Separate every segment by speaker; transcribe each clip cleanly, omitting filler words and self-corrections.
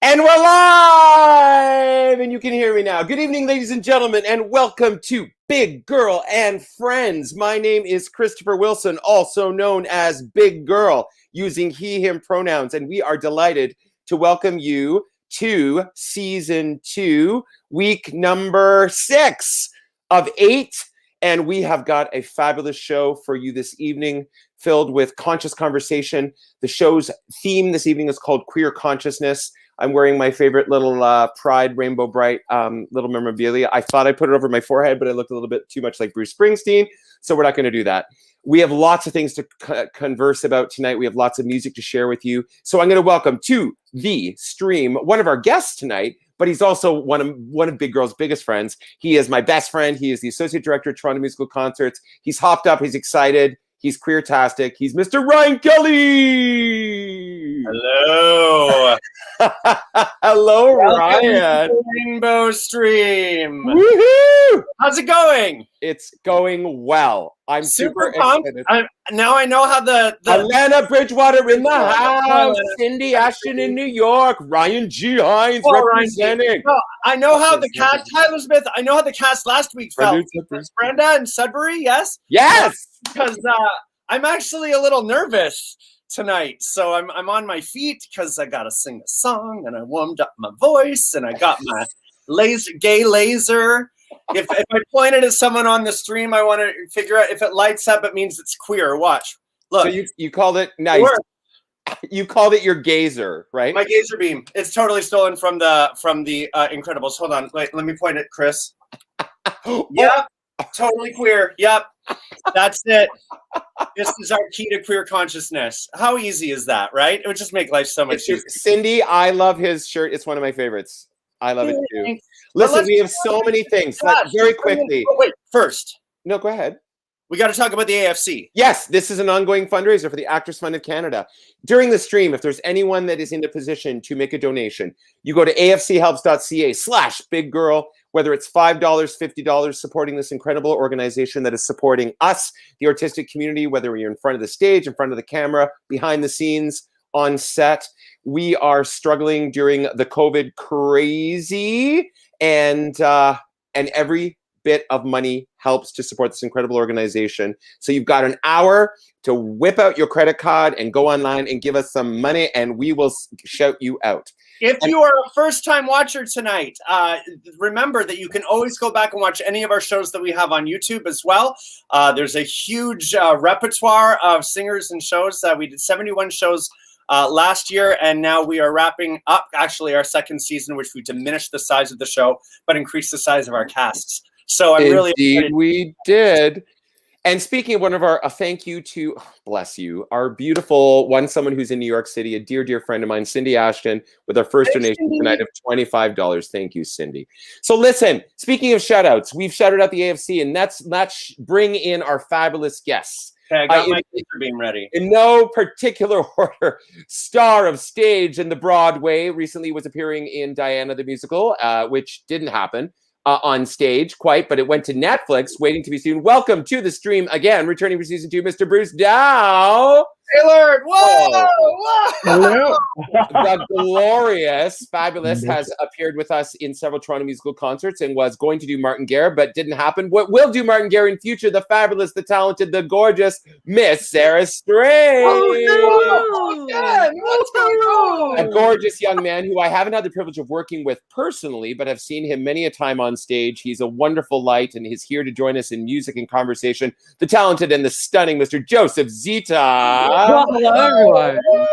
Speaker 1: And we're live! And you can hear me now. Good evening, ladies and gentlemen, and welcome to Big Girl and Friends. My name is Christopher Wilson, also known as Big Girl, using he, him pronouns. And we are delighted to welcome you to Season 2, week number 6 of 8. And we have got a fabulous show for you this evening, filled with conscious conversation. The show's theme this evening is called Queer Consciousness. I'm wearing my favorite little Pride Rainbow Bright little memorabilia. I thought I put it over my forehead, but it looked a little bit too much like Bruce Springsteen, so we're not going to do that. We have lots of things to converse about tonight. We have lots of music to share with you. So I'm going to welcome to the stream one of our guests tonight, but he's also one of Big Girl's biggest friends. He is my best friend. He is the Associate Director of Toronto Musical Concerts. He's hopped up. He's excited. He's queer-tastic. He's Mr. Ryan Kelly.
Speaker 2: Hello.
Speaker 1: Hello, Ryan.
Speaker 2: Rainbow Stream.
Speaker 1: Woohoo!
Speaker 2: How's it going?
Speaker 1: It's going well. I'm super excited.
Speaker 2: Now I know how the
Speaker 1: Atlanta Bridgewater in the house. Cindy Ashton in New York. Ryan G. Hines representing.
Speaker 2: I know how the cast, Tyler Smith, I know how the cast last week felt. Brenda and Sudbury, yes?
Speaker 1: Yes!
Speaker 2: Because I'm actually a little nervous tonight. So I'm on my feet because I got to sing a song and I warmed up my voice and I got my gay laser. If I point it at someone on the stream, I want to figure out if it lights up, it means it's queer. Watch. Look.
Speaker 1: So you called it nice. You called it your gazer, right?
Speaker 2: My gazer beam. It's totally stolen from the Incredibles. Hold on. Wait, let me point it, Chris. Yep. Totally queer. Yep. That's it. This is our key to queer consciousness. How easy is that, right? It would just make life so much easier.
Speaker 1: Cindy, I love his shirt. It's one of my favorites. I love it too. Listen, we have so many things. Very quickly.
Speaker 2: Wait, first.
Speaker 1: No, go ahead.
Speaker 2: We got to talk about the AFC.
Speaker 1: Yes, this is an ongoing fundraiser for the Actors Fund of Canada. During the stream, if there's anyone that is in a position to make a donation, you go to afchelps.ca/biggirl, whether it's $5, $50, supporting this incredible organization that is supporting us, the artistic community, whether you're in front of the stage, in front of the camera, behind the scenes, on set. We are struggling during the COVID crazy, and every bit of money helps to support this incredible organization. So you've got an hour to whip out your credit card and go online and give us some money, and we will shout you out.
Speaker 2: If you are a first-time watcher tonight, remember that you can always go back and watch any of our shows that we have on YouTube as well. There's a huge repertoire of singers and shows. We did 71 shows last year, and now we are wrapping up actually our second season, which we diminished the size of the show, but increased the size of our casts. So I'm really excited.
Speaker 1: We did. And speaking of one of our, a thank you to, bless you, our beautiful someone who's in New York City, a dear, dear friend of mine, Cindy Ashton, with our first donation tonight of $25. Thank you, Cindy. So listen, speaking of shout outs, we've shouted out the AFC, and let's bring in our fabulous guests.
Speaker 2: Okay, I got my laser beam ready.
Speaker 1: In no particular order, star of stage and the Broadway, recently was appearing in Diana the Musical, which didn't happen on stage quite, but it went to Netflix, waiting to be seen. Welcome to the stream again, returning for season 2, Mr. Bruce Dow.
Speaker 2: Taylor, whoa!
Speaker 1: Hello. The glorious, fabulous has appeared with us in several Toronto musical concerts and was going to do Martin Guerre, but didn't happen. What will do Martin Guerre in future? The fabulous, the talented, the gorgeous Miss Sarah Strange.
Speaker 2: Oh, no. What's going on?
Speaker 1: A gorgeous young man who I haven't had the privilege of working with personally, but have seen him many a time on stage. He's a wonderful light, and he's here to join us in music and conversation. The talented and the stunning Mr. Joseph Zita.
Speaker 3: Well, hello, everyone.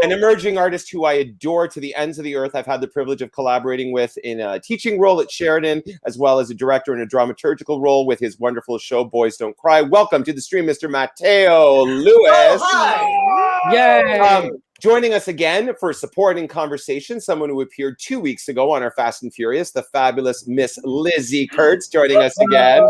Speaker 1: An emerging artist who I adore to the ends of the earth. I've had the privilege of collaborating with in a teaching role at Sheridan, as well as a director in a dramaturgical role with his wonderful show, Boys Don't Cry. Welcome to the stream, Mr. Mateo Lewis.
Speaker 2: Oh, hi.
Speaker 3: Yay.
Speaker 1: Joining us again for support and conversation, someone who appeared 2 weeks ago on our Fast and Furious, the fabulous Miss Lizzie Kurtz joining us again.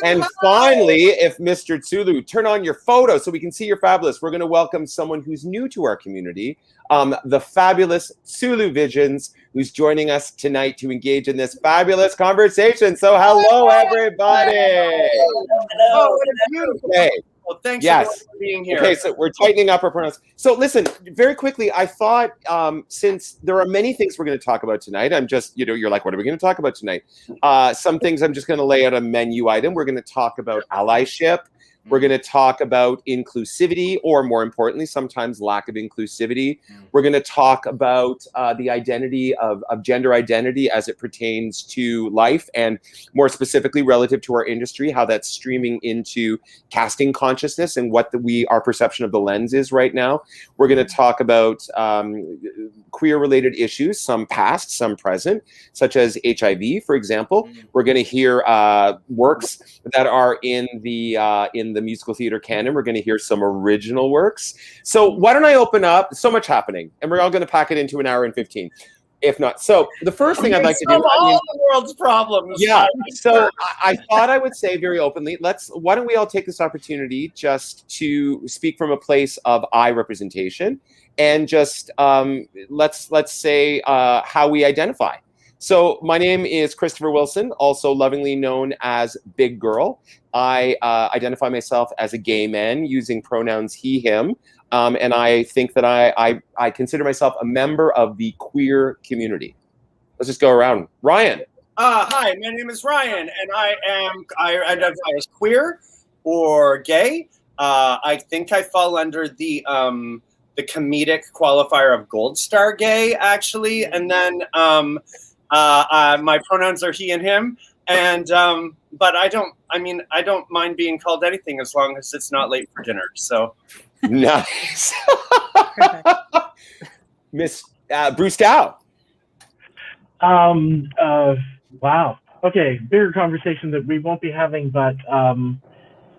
Speaker 1: And finally, if Mr. Tsulu, turn on your photo so we can see you're fabulous. We're going to welcome someone who's new to our community, the fabulous Tsulu Visions, who's joining us tonight to engage in this fabulous conversation. So hello, everybody.
Speaker 2: Hello. Oh, what a beautiful
Speaker 1: day.
Speaker 2: Well, thanks
Speaker 1: Yes.
Speaker 2: everyone for being here.
Speaker 1: Okay, so we're tightening up our pronouns. So listen, very quickly, I thought since there are many things we're going to talk about tonight, I'm just, you're like, what are we going to talk about tonight? Some things I'm just going to lay out a menu item. We're going to talk about allyship. We're going to talk about inclusivity, or more importantly, sometimes lack of inclusivity. We're going to talk about the identity of gender identity as it pertains to life, and more specifically relative to our industry, how that's streaming into casting consciousness and what our perception of the lens is right now. We're going to talk about queer-related issues, some past, some present, such as HIV, for example. We're going to hear works that are in the musical theater canon. We're going to hear some original works. So why don't I open up? So much happening, and we're all going to pack it into an hour and 15, if not. So the first thing I'd like to do,
Speaker 2: all the world's problems.
Speaker 1: Yeah. So I thought I would say very openly, why don't we all take this opportunity just to speak from a place of I representation, and just let's say how we identify. So my name is Christopher Wilson, also lovingly known as Big Girl. I identify myself as a gay man using pronouns he, him. And I think that I consider myself a member of the queer community. Let's just go around. Ryan.
Speaker 2: Hi, my name is Ryan, and I identify as queer or gay. I think I fall under the comedic qualifier of Gold Star gay, actually. And then my pronouns are he and him. And but I don't mind being called anything as long as it's not late for dinner. So
Speaker 1: nice. Miss Bruce Dow.
Speaker 4: Wow. Okay, bigger conversation that we won't be having, but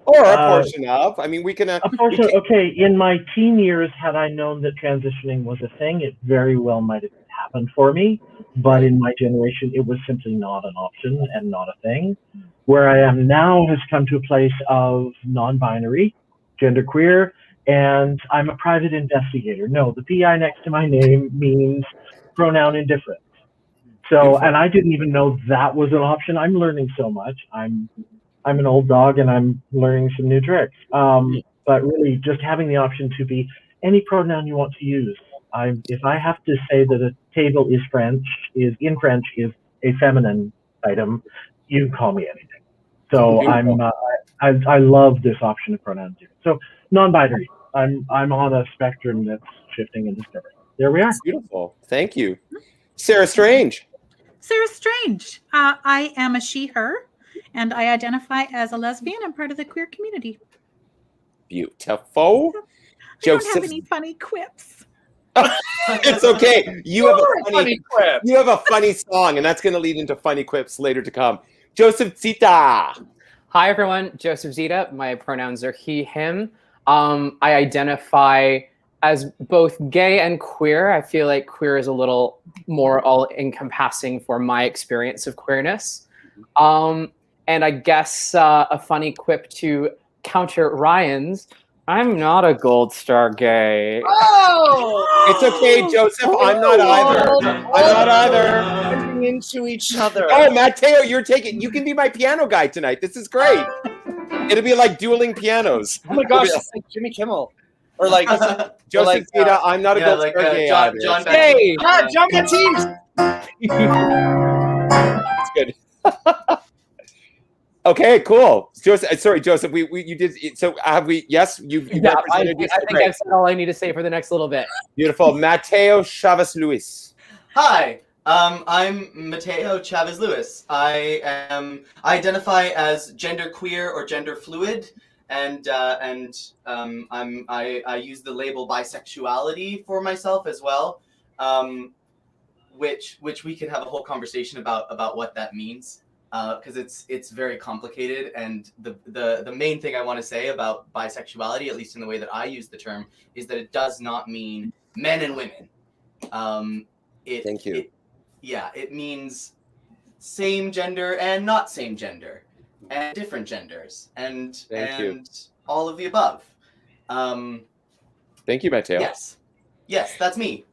Speaker 1: or a portion of. I mean, we can.
Speaker 4: A portion. Okay, in my teen years, had I known that transitioning was a thing, it very well might have happened for me. But in my generation, it was simply not an option and not a thing. Where I am now has come to a place of non-binary, genderqueer, and I'm a private investigator. No, the PI next to my name means pronoun indifferent. So, and I didn't even know that was an option. I'm learning so much. I'm an old dog and I'm learning some new tricks. But really, just having the option to be any pronoun you want to use. If I have to say that a table is in French is a feminine item, you can call me anything. So I love this option of pronouns here. So non-binary. I'm on a spectrum that's shifting and discovering. There we are.
Speaker 1: That's beautiful. Thank you, Sarah Strange.
Speaker 5: Sarah Strange. I am a she, her, and I identify as a lesbian and part of the queer community.
Speaker 1: Beautiful.
Speaker 5: I don't have any funny quips.
Speaker 1: It's okay. You have a funny song, and that's going to lead into funny quips later to come. Joseph Zita.
Speaker 3: Hi, everyone. Joseph Zita. My pronouns are he, him. I identify as both gay and queer. I feel like queer is a little more all-encompassing for my experience of queerness. And I guess a funny quip to counter Ryan's, I'm not a Gold Star gay.
Speaker 2: Oh!
Speaker 1: It's okay, Joseph. I'm not either. I'm not either.
Speaker 2: Running into each other.
Speaker 1: Oh, Mateo, you can be my piano guy tonight. This is great. It'll be like dueling pianos.
Speaker 2: Oh my gosh, it's like Jimmy Kimmel. Or like
Speaker 1: Joseph Zita, I'm not a Gold Star gay either.
Speaker 3: John Baptiste.
Speaker 2: John Baptiste.
Speaker 1: That's good. Okay, cool. Joseph, sorry, Joseph. You did. So have we? Yes, you.
Speaker 3: Yeah, I think I've said all I need to say for the next little bit.
Speaker 1: Beautiful, Mateo Chavez Luis.
Speaker 6: Hi, I'm Mateo Chavez Luis. I identify as genderqueer or gender fluid, and I use the label bisexuality for myself as well, which we can have a whole conversation about what that means. Because it's very complicated, and the main thing I want to say about bisexuality, at least in the way that I use the term, is that it does not mean men and women.
Speaker 1: Thank you.
Speaker 6: It means same gender and not same gender, and different genders, and all of the above.
Speaker 1: Thank you, Mateo.
Speaker 6: Yes, that's me.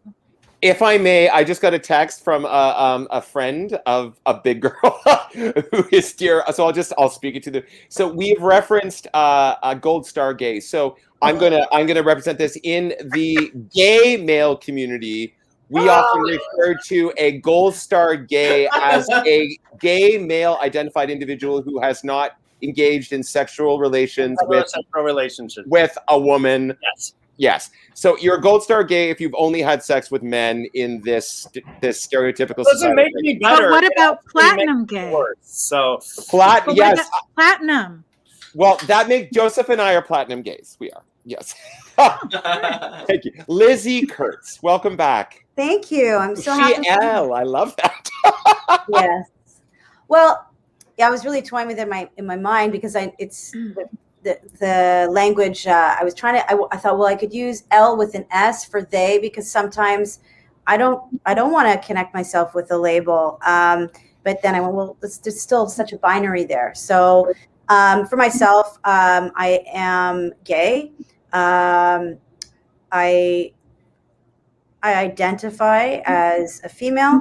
Speaker 1: If I may, I just got a text from a friend of a big girl who is dear. So I'll speak it to them. So we've referenced a gold star gay. So I'm gonna represent this in the gay male community. We often refer to a gold star gay as a gay male identified individual who has not engaged in sexual relations with a woman.
Speaker 2: Yes.
Speaker 1: Yes. So you're a gold star gay if you've only had sex with men in this stereotypical
Speaker 2: Doesn't
Speaker 1: society.
Speaker 2: make me better.
Speaker 5: But what about
Speaker 2: It actually
Speaker 5: platinum
Speaker 2: makes me
Speaker 5: gay?
Speaker 2: worse. So
Speaker 5: But what
Speaker 1: Yes.
Speaker 5: about platinum.
Speaker 1: Well, that makes Joseph and I are platinum gays. We are. Yes. Thank you. Lizzie Kurtz, welcome back.
Speaker 7: Thank you. I'm so happy.
Speaker 1: I love that.
Speaker 7: Yes. Well, yeah, I was really toying with it in my mind because it's the language. I was trying to. I thought, well, I could use L with an S for they because sometimes I don't want to connect myself with a label. But then I went, well, there's still such a binary there. So for myself, I am gay. I identify as a female.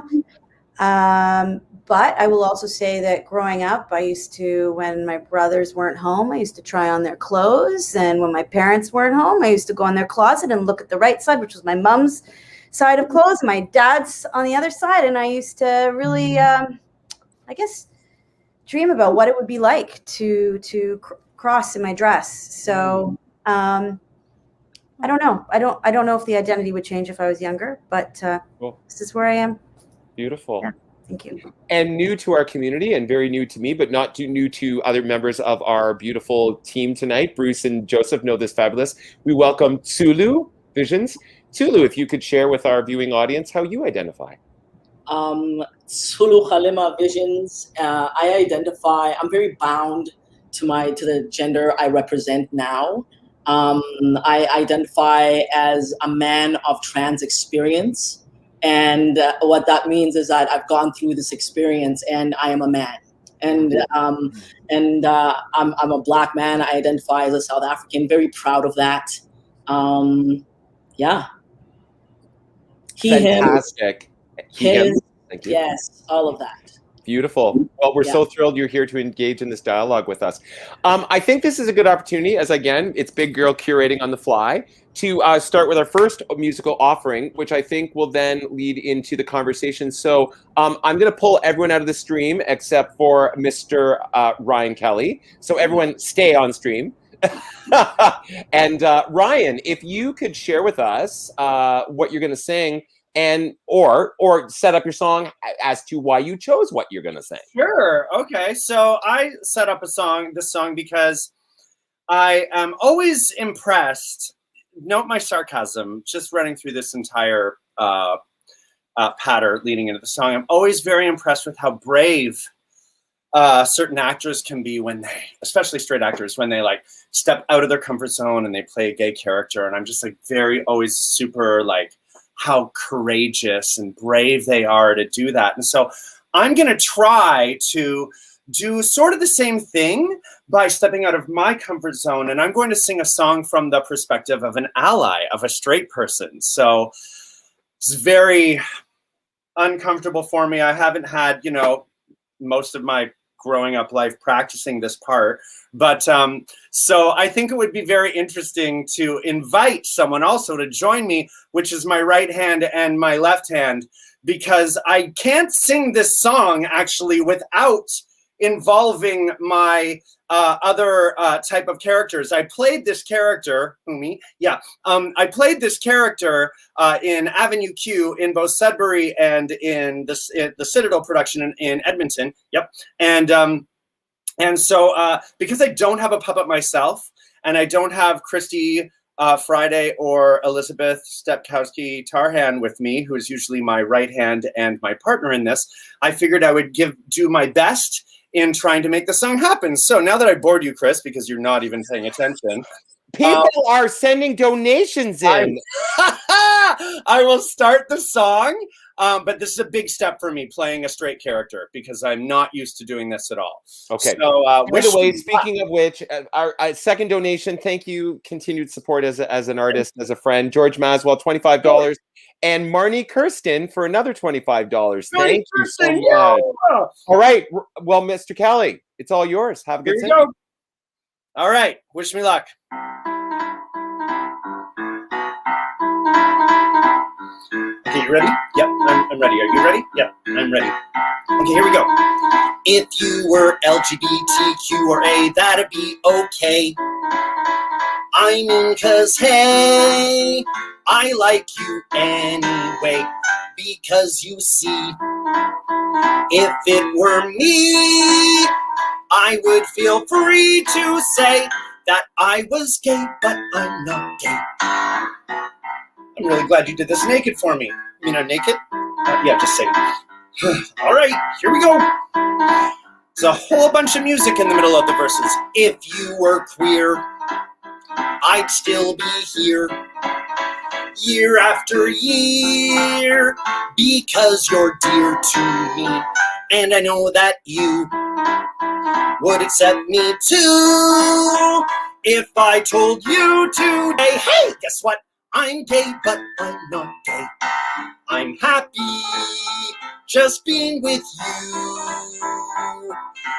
Speaker 7: But I will also say that growing up, I used to, when my brothers weren't home, I used to try on their clothes. And when my parents weren't home, I used to go in their closet and look at the right side, which was my mom's side of clothes, my dad's on the other side. And I used to really, I guess, dream about what it would be like to cross in my dress. So I don't know. I don't know if the identity would change if I was younger, but
Speaker 1: Cool.
Speaker 7: This is where I am.
Speaker 1: Beautiful.
Speaker 7: Yeah. Thank you.
Speaker 1: And new to our community and very new to me, but not too new to other members of our beautiful team tonight. Bruce and Joseph know this fabulous. We welcome Tsulu Visions. Tsulu, if you could share with our viewing audience how you identify.
Speaker 8: Tsulu Khalima Visions. I identify, I'm very bound to the gender I represent now. I identify as a man of trans experience. And what that means is that I've gone through this experience and I am a man. And I'm a Black man. I identify as a South African, very proud of that. Yeah.
Speaker 1: Fantastic.
Speaker 8: Him,
Speaker 1: Thank you.
Speaker 8: yes, all of that.
Speaker 1: Beautiful. Well, we're so thrilled you're here to engage in this dialogue with us. I think this is a good opportunity, as again, it's Big Girl curating on the fly, to start with our first musical offering, which I think will then lead into the conversation. So I'm going to pull everyone out of the stream except for Mr. Ryan Kelly. So everyone stay on stream. And Ryan, if you could share with us what you're going to sing, and or set up your song as to why you chose what you're going to sing.
Speaker 2: Sure. Okay. So I set up this song because I am always impressed. Note my sarcasm, just running through this entire patter leading into the song. I'm always very impressed with how brave certain actors can be when they, especially straight actors, when they like step out of their comfort zone and they play a gay character. And I'm just like always super like, how courageous and brave they are to do that. And so I'm going to try to do sort of the same thing by stepping out of my comfort zone. And I'm going to sing a song from the perspective of an ally, of a straight person. So it's very uncomfortable for me. I haven't had, most of my growing up life practicing this part. But so I think it would be very interesting to invite someone also to join me, which is my right hand and my left hand, because I can't sing this song actually without involving my other type of characters. I played this character, I played this character in Avenue Q in both Sudbury and in the Citadel production in Edmonton. Yep. And so because I don't have a puppet myself, and I don't have Christy Friday or Elizabeth Stepkowski Tarhan with me, who is usually my right hand and my partner in this, I figured I would do my best in trying to make the song happen. So now that I bored you, Chris, because you're not even paying attention.
Speaker 1: People are sending donations in.
Speaker 2: I will start the song. But this is a big step for me playing a straight character because I'm not used to doing this at all.
Speaker 1: Okay.
Speaker 2: So,
Speaker 1: by the way, speaking of which, our second donation, thank you, continued support as an artist, as a friend. George Maswell, $25. And Marnie Kirsten for another $25. Thank you so much.
Speaker 2: Yeah.
Speaker 1: All right. Well, Mr. Kelly, it's all yours. Have a good
Speaker 2: Here we go. All right. Wish me luck. Okay, you ready? Yep, I'm ready. Are you ready? Yep, I'm ready. Okay, here we go. If you were LGBTQ or A, that'd be okay. I mean, 'cause hey, I like you anyway. Because you see, if it were me, I would feel free to say that I was gay, but I'm not gay. I'm really glad you did this naked for me. You mean I'm naked? Yeah, just say it. All right, here we go. There's a whole bunch of music in the middle of the verses. If you were queer, I'd still be here. Year after year, because you're dear to me. And I know that you would accept me too. If I told you today, hey, guess what? I'm gay, but I'm not gay. I'm happy just being with you.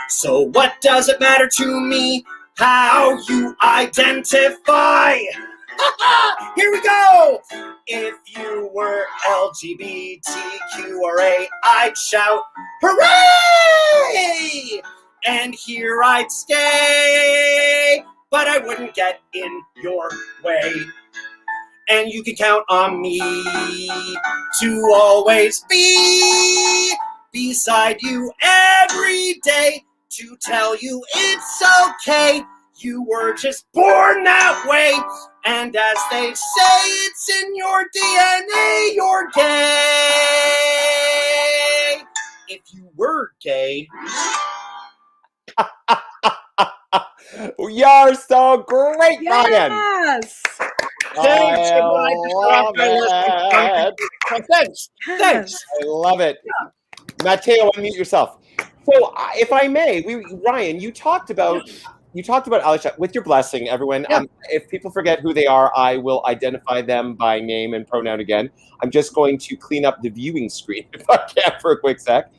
Speaker 2: So what does it matter to me how you identify? Here we go! If you were LGBTQ or A, I'd shout, hooray! And here I'd stay, but I wouldn't get in your way. And you can count on me to always be beside you every day to tell you it's okay. You were just born that way. And as they say, it's in your DNA, you're gay. If you were gay.
Speaker 1: You're so great, Ryan.
Speaker 5: Yes.
Speaker 2: Thanks.
Speaker 1: I love it.
Speaker 2: Thanks. Thanks.
Speaker 1: I love it. Mateo, unmute yourself. So, if I may, Ryan, you talked about allyship. With your blessing, everyone.
Speaker 2: Yeah.
Speaker 1: If people forget who they are, I will identify them by name and pronoun again. I'm just going to clean up the viewing screen if I can for a quick sec.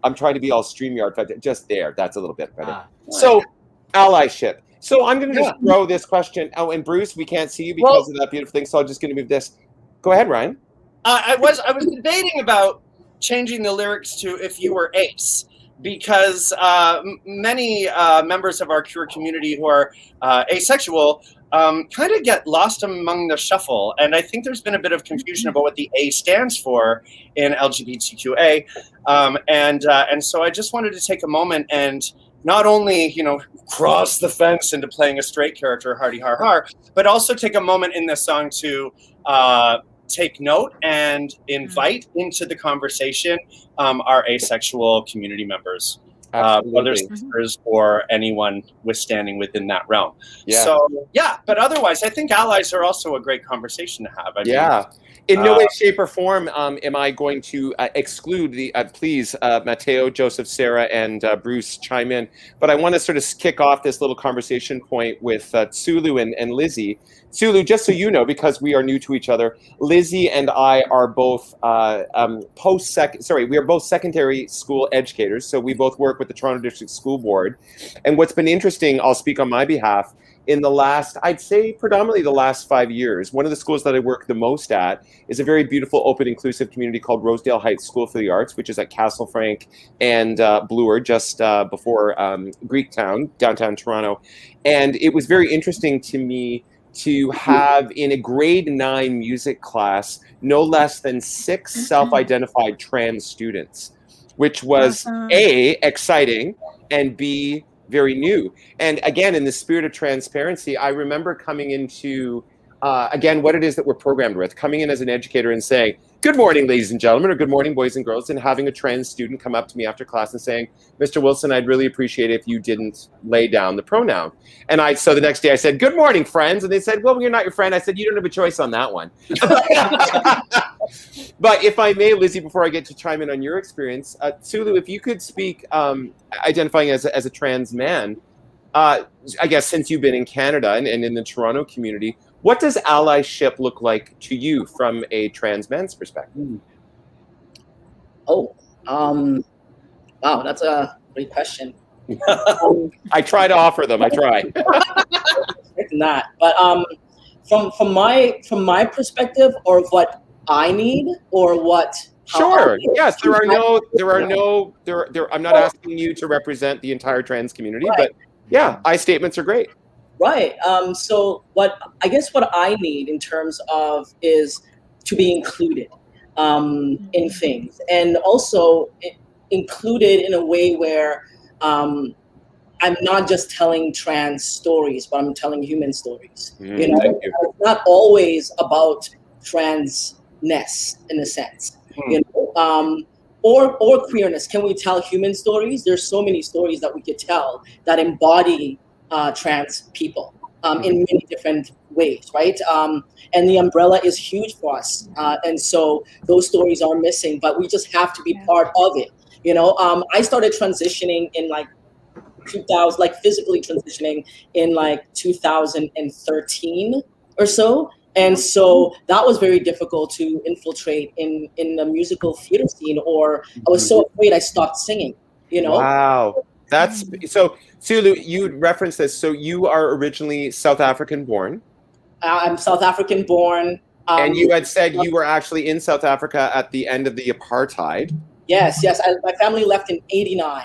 Speaker 1: I'm trying to be all StreamYard, but just there. That's a little bit better. So, allyship. So I'm going to just throw this question. Oh, and Bruce, we can't see you because of that beautiful thing. So I'm just going to move this. Go ahead, Ryan.
Speaker 2: I was debating about changing the lyrics to "If You Were Ace," because many members of our queer community who are asexual kind of get lost among the shuffle, and I think there's been a bit of confusion about what the A stands for in LGBTQA, and so I just wanted to take a moment and not only, cross the fence into playing a straight character, hardy har har, but also take a moment in this song to take note and invite into the conversation our asexual community members, whether sisters or anyone withstanding within that realm. Yeah. So, but otherwise, I think allies are also a great conversation to have. I mean,
Speaker 1: in no way, shape, or form am I going to exclude the, please, Mateo, Joseph, Sarah, and Bruce chime in. But I want to sort of kick off this little conversation point with Tsulu and Lizzie. Tsulu, just so you know, because we are new to each other, Lizzie and I are both we are both secondary school educators. So we both work with the Toronto District School Board. And what's been interesting, I'll speak on my behalf, in the last, I'd say predominantly the last 5 years, one of the schools that I work the most at is a very beautiful, open, inclusive community called Rosedale Heights School for the Arts, which is at Castle Frank and Bloor, just before Greektown, downtown Toronto. And it was very interesting to me to have in a grade 9 music class no less than 6 self-identified trans students, which was A, exciting, and B, very new. And again, in the spirit of transparency, I remember coming into, again, what it is that we're programmed with, coming in as an educator and saying, good morning, ladies and gentlemen, or good morning, boys and girls, and having a trans student come up to me after class and saying, Mr. Wilson, I'd really appreciate it if you didn't lay down the pronoun. And so the next day I said, good morning, friends. And they said, well, you're not your friend. I said, you don't have a choice on that one. But if I may, Lizzie, before I get to chime in on your experience, Sulu, if you could speak, identifying as a trans man, I guess since you've been in Canada and in the Toronto community, what does allyship look like to you from a trans man's perspective?
Speaker 8: Oh, wow, that's a great question.
Speaker 1: I try to offer them. I try.
Speaker 8: Not, but from my perspective, or what I need, or what.
Speaker 1: Sure. Yes. I'm not asking you to represent the entire trans community, but yeah, I statements are great.
Speaker 8: Right. So what I need in terms of is to be included in things, and also included in a way where I'm not just telling trans stories, but I'm telling human stories. It's not always about transness in a sense, or queerness. Can we tell human stories? There's so many stories that we could tell that embody trans people in many different ways, right? And the umbrella is huge for us, and so those stories are missing, but we just have to be part of it. I started transitioning in 2000, physically transitioning in 2013 or so. And so that was very difficult to infiltrate in the musical theater scene, or I was so afraid I stopped singing,
Speaker 1: Wow. That's so, Sulu, you referenced this. So you are originally South African born.
Speaker 8: I'm South African born.
Speaker 1: And you had said you were actually in South Africa at the end of the apartheid.
Speaker 8: Yes. My family left in 89.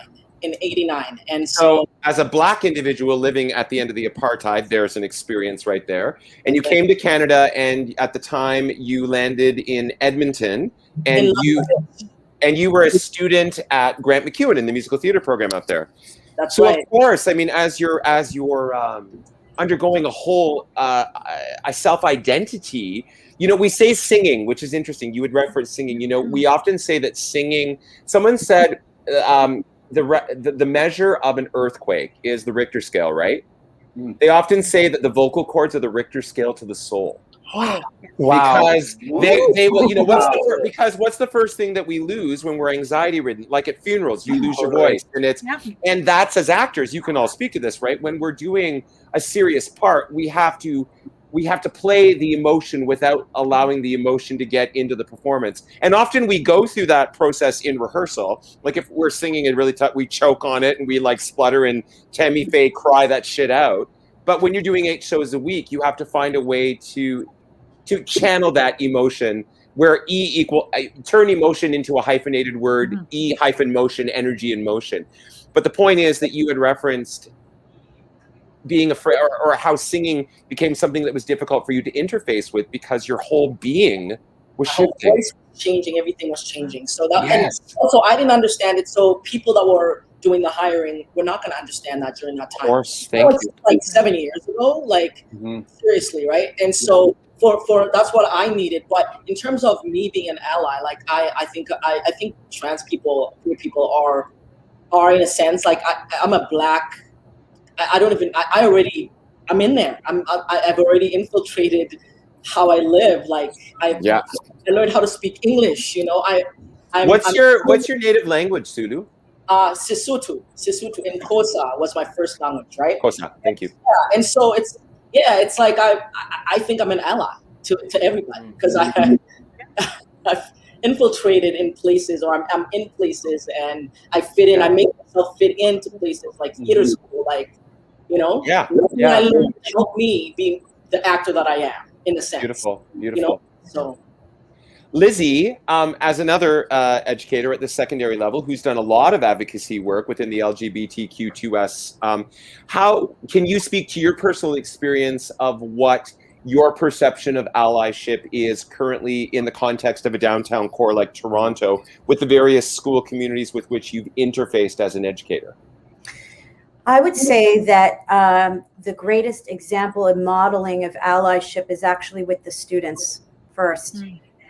Speaker 8: And so
Speaker 1: as a Black individual living at the end of the apartheid, there's an experience right there. And you came to Canada, and at the time you landed in Edmonton, and you were a student at Grant MacEwan in the musical theater program out there.
Speaker 8: That's
Speaker 1: so
Speaker 8: right.
Speaker 1: Of course, I mean, as you're undergoing a whole a self-identity, we say singing, which is interesting. You would reference singing. We often say that singing. Someone said the measure of an earthquake is the Richter scale, right? They often say that the vocal cords are the Richter scale to the soul.
Speaker 3: Wow.
Speaker 1: Because they will, what's the first thing that we lose when we're anxiety ridden? Like at funerals, you lose your voice, and that's, as actors, you can all speak to this, right? When we're doing a serious part, we have to play the emotion without allowing the emotion to get into the performance. And often we go through that process in rehearsal. Like if we're singing and really tough, we choke on it and we splutter and Tammy Faye cry that shit out. But when you're doing 8 shows a week, you have to find a way to channel that emotion, where turn emotion into a hyphenated word, E-motion, energy and motion. But the point is that you had referenced being afraid, or how singing became something that was difficult for you to interface with because your whole being was shifting.
Speaker 8: Voice was changing, everything was changing. So that, and also I didn't understand it. So people that were doing the hiring were not going to understand that during that time.
Speaker 1: Of course, thank you.
Speaker 8: 7 years ago, seriously, right? And so for that's what I needed. But in terms of me being an ally, I think trans people, queer people are in a sense I'm a Black. I'm in there. I've already infiltrated how I live. I learned how to speak English.
Speaker 1: What's your native language, Sulu?
Speaker 8: Sesotho and Xhosa was my first language, right?
Speaker 1: Xhosa, thank you.
Speaker 8: Yeah, and so it's I think I'm an ally to everybody, because I've infiltrated in places, or I'm in places, and I fit in. I make myself fit into places like theater school, I learned help me be the actor that I am, in a sense.
Speaker 1: Beautiful.
Speaker 8: So
Speaker 1: Lizzie, as another educator at the secondary level who's done a lot of advocacy work within the LGBTQ2S, how can you speak to your personal experience of what your perception of allyship is currently in the context of a downtown core like Toronto, with the various school communities with which you've interfaced as an educator?
Speaker 7: I would say that the greatest example and modeling of allyship is actually with the students first.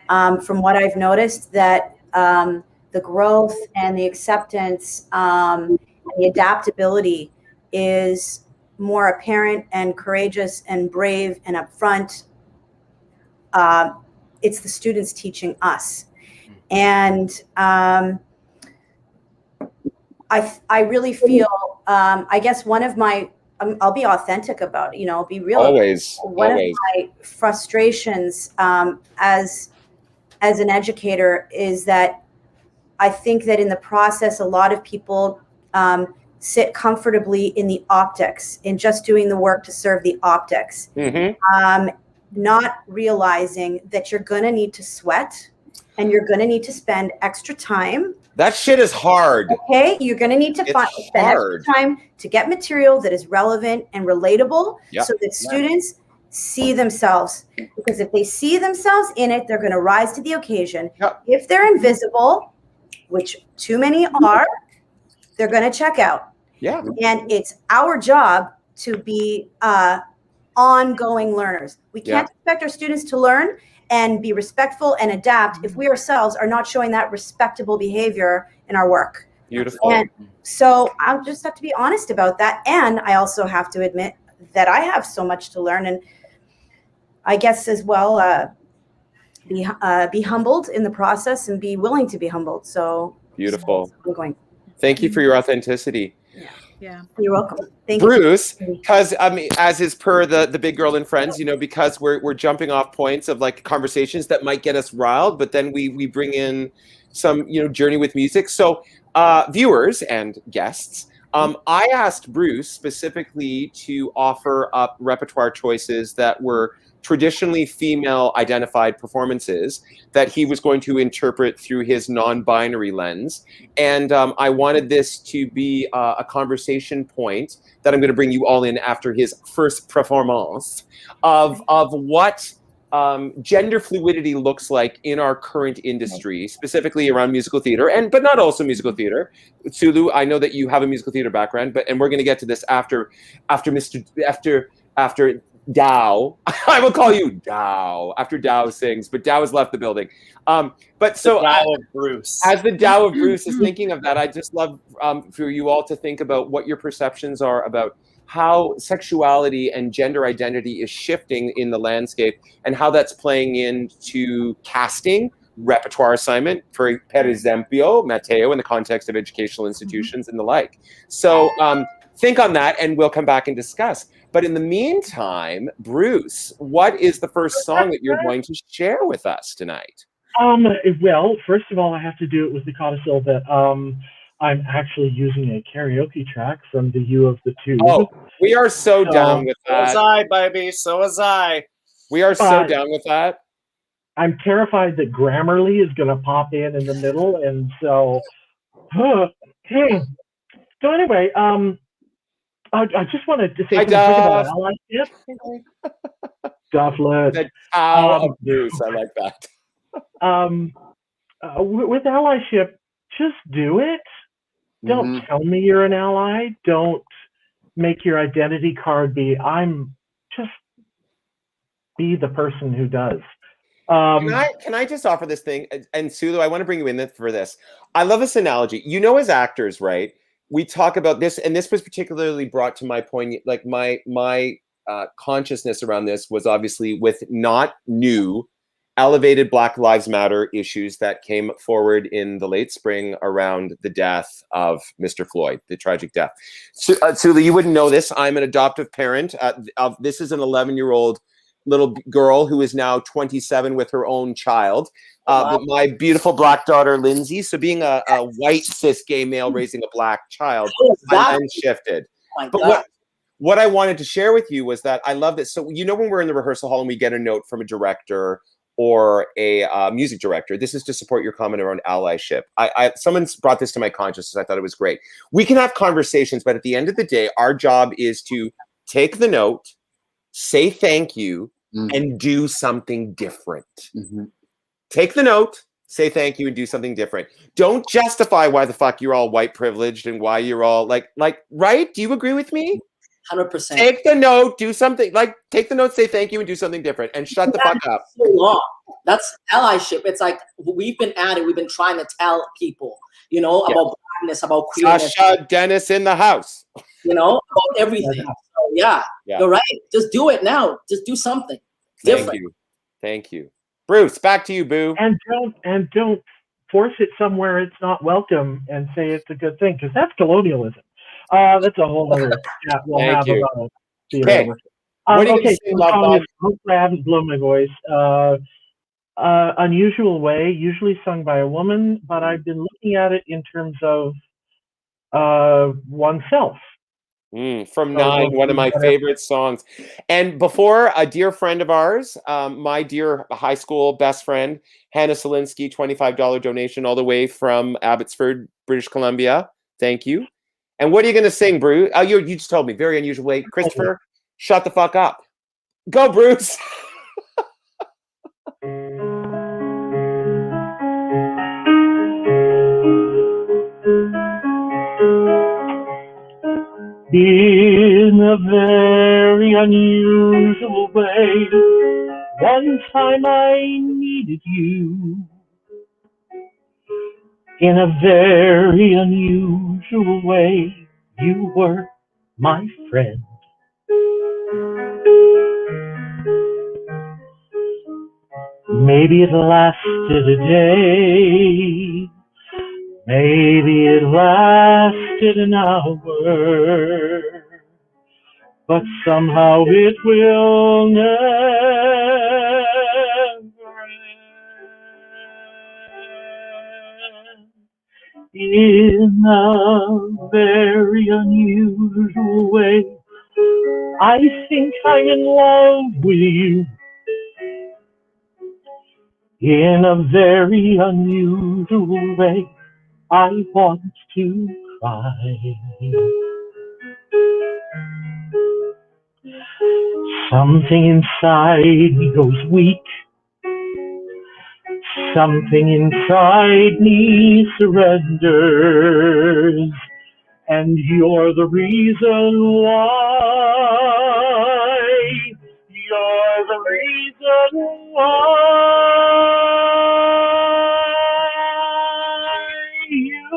Speaker 7: From what I've noticed, that the growth and the acceptance and the adaptability is more apparent and courageous and brave and upfront it's the students teaching us. And I really feel, I guess one of my, I'll be authentic about it, you know, I'll be real.
Speaker 1: Always.
Speaker 7: One of my frustrations as an educator is that I think that in the process, a lot of people sit comfortably in the optics, in just doing the work to serve the optics, not realizing that you're going to need to sweat and you're going to need to spend extra time.
Speaker 1: That shit is hard.
Speaker 7: Okay, you're going to need to spend extra time to get material that is relevant and relatable, so that students see themselves. Because if they see themselves in it, they're going to rise to the occasion. If they're invisible, which too many are, they're going to check out. And it's our job to be ongoing learners. We can't expect our students to learn and be respectful and adapt if we ourselves are not showing that respectable behavior in our work.
Speaker 1: Beautiful.
Speaker 7: And so I'll just have to be honest about that. And I also have to admit that I have so much to learn, and I guess as well, be humbled in the process and be willing to be humbled. So
Speaker 1: beautiful.
Speaker 7: So I'm going.
Speaker 1: Thank you for your authenticity.
Speaker 7: Yeah. You're welcome. Thank
Speaker 1: Bruce,
Speaker 7: you.
Speaker 1: because I mean, as is per the big girl and friends, you know, because we're jumping off points of like conversations that might get us riled, but then we bring in some, you know, journey with music. So viewers and guests, I asked Bruce specifically to offer up repertoire choices that were traditionally female identified performances that he was going to interpret through his non-binary lens. And I wanted this to be a conversation point that I'm going to bring you all in after his first performance of what gender fluidity looks like in our current industry, specifically around musical theater, but not also musical theater. Sulu, I know that you have a musical theater background, and we're going to get to this after Dow. I will call you Dow after Dow sings, but Dow has left the building. But so
Speaker 2: the Dow of Bruce.
Speaker 1: As the Dow of Bruce is thinking of that, I just love for you all to think about what your perceptions are about how sexuality and gender identity is shifting in the landscape and how that's playing into casting, repertoire assignment, for esempio, Mateo, in the context of educational institutions and the like. So think on that and we'll come back and discuss. But in the meantime, Bruce, what is the first song that you're going to share with us tonight?
Speaker 4: Well, first of all, I have to do it with the codicil that I'm actually using a karaoke track from the U of the Tube.
Speaker 1: Oh, we are so down with that.
Speaker 2: So was I, baby. So was I.
Speaker 1: We are so down with that.
Speaker 4: I'm terrified that Grammarly is going to pop in the middle, and so. So anyway, I just wanted to say something about allyship. Dufflet.
Speaker 1: The Dow of Bruce, I like that.
Speaker 4: With allyship, just do it. Don't tell me you're an ally. Don't make your identity card be, be the person who does.
Speaker 1: Can I just offer this thing? And Sulu, I want to bring you in for this. I love this analogy. You know, as actors, right? We talk about this, and this was particularly brought to my point. Like my consciousness around this was obviously with not new, elevated Black Lives Matter issues that came forward in the late spring around the death of Mr. Floyd, the tragic death. Sulu, you wouldn't know this. I'm an adoptive parent. This is an 11-year-old little girl who is now 27 with her own child. But my beautiful Black daughter, Lindsay. So being a white cis gay male raising a Black child, I'm shifted. But what I wanted to share with you was that I love this. So, you know, when we're in the rehearsal hall and we get a note from a director or a music director, this is to support your comment around allyship. Someone brought this to my consciousness. I thought it was great. We can have conversations, but at the end of the day, our job is to take the note, say thank you, and do something different. Take the note, say thank you, and do something different. Don't justify why the fuck you're all white privileged and why you're all like, right? Do you agree with me?
Speaker 8: 100%.
Speaker 1: Take the note, do something, take the note, say thank you, and do something different, and shut the fuck up.
Speaker 8: So long. That's allyship. It's like we've been at it. We've been trying to tell people, you know, about blackness, about queerness.
Speaker 1: Sasha Dennis in the house.
Speaker 8: You know, about everything. So, yeah, you're right. Just do it now. Just do something different.
Speaker 1: Thank you. Bruce, back to you, Boo.
Speaker 4: And don't force it somewhere it's not welcome and say it's a good thing, because that's colonialism. That's a whole other chat we'll
Speaker 1: Thank
Speaker 4: have
Speaker 1: you.
Speaker 4: about theater.
Speaker 1: Okay. What are you
Speaker 4: Okay,
Speaker 1: gonna say,
Speaker 4: so the
Speaker 1: Love
Speaker 4: song
Speaker 1: Bob?
Speaker 4: is, hopefully I haven't blown my voice. Unusual Way, usually sung by a woman, but I've been looking at it in terms of oneself.
Speaker 1: From Nine, one of my favorite songs. And before, a dear friend of ours, my dear high school best friend, Hannah Solinsky, $25 donation all the way from Abbotsford, British Columbia. Thank you. And what are you going to sing, Bruce? Oh, you just told me. Very Unusual Way. Christopher, shut the fuck up. Go, Bruce.
Speaker 4: In a very unusual way, one time I needed you. In a very unusual way, you were my friend. Maybe it lasted a day, maybe it lasted an hour, but somehow it will never end. In a very unusual way, I think I'm in love with you. In a very unusual way, I want to cry. Something inside me goes weak. Something inside me surrenders. And you're the reason why. You're the reason why. You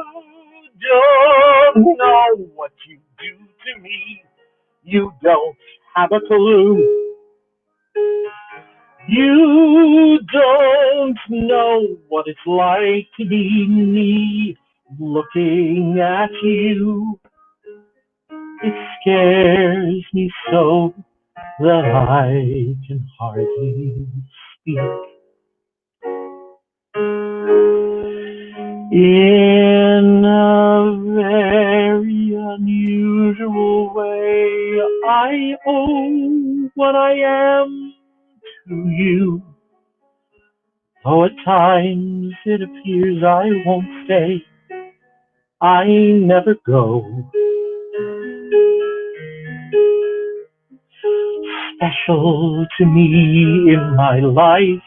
Speaker 4: don't know what you do to me. You don't have a clue. You don't know what it's like to be me looking at you. It scares me so that I can hardly speak. In a very unusual way, I owe what I am to you. Though at times it appears I won't stay, I never go. Special to me in my life,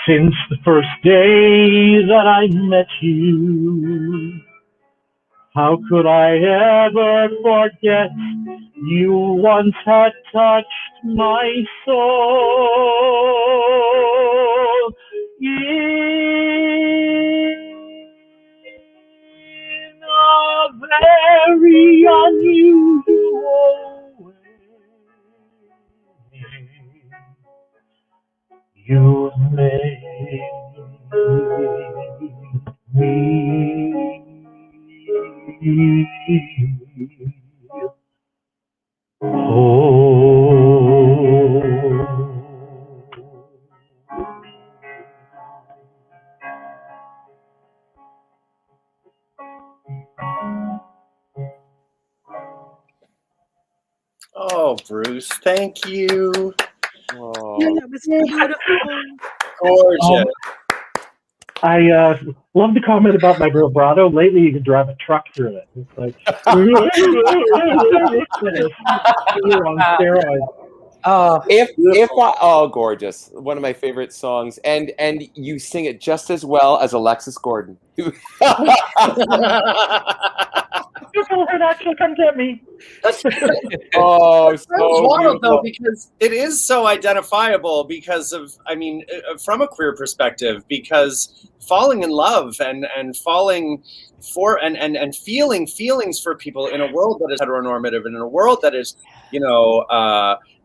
Speaker 4: since the first day that I met you. How could I ever forget you once had touched my soul? In a very unusual way, you made me whole.
Speaker 2: Oh, Bruce, thank you.
Speaker 1: Oh.
Speaker 5: That was beautiful.
Speaker 2: Gorgeous.
Speaker 4: I love the comment about my vibrato. Lately, you can drive a truck through it. It's like you're on steroids.
Speaker 1: Gorgeous. One of my favorite songs. And you sing it just as well as Alexis Gordon.
Speaker 4: People heard actually come get me.
Speaker 1: Oh, so
Speaker 2: wild though,
Speaker 1: beautiful.
Speaker 2: because it is so identifiable because of, I mean, from a queer perspective, because falling in love and falling for and feeling feelings for people in a world that is heteronormative and in a world that is,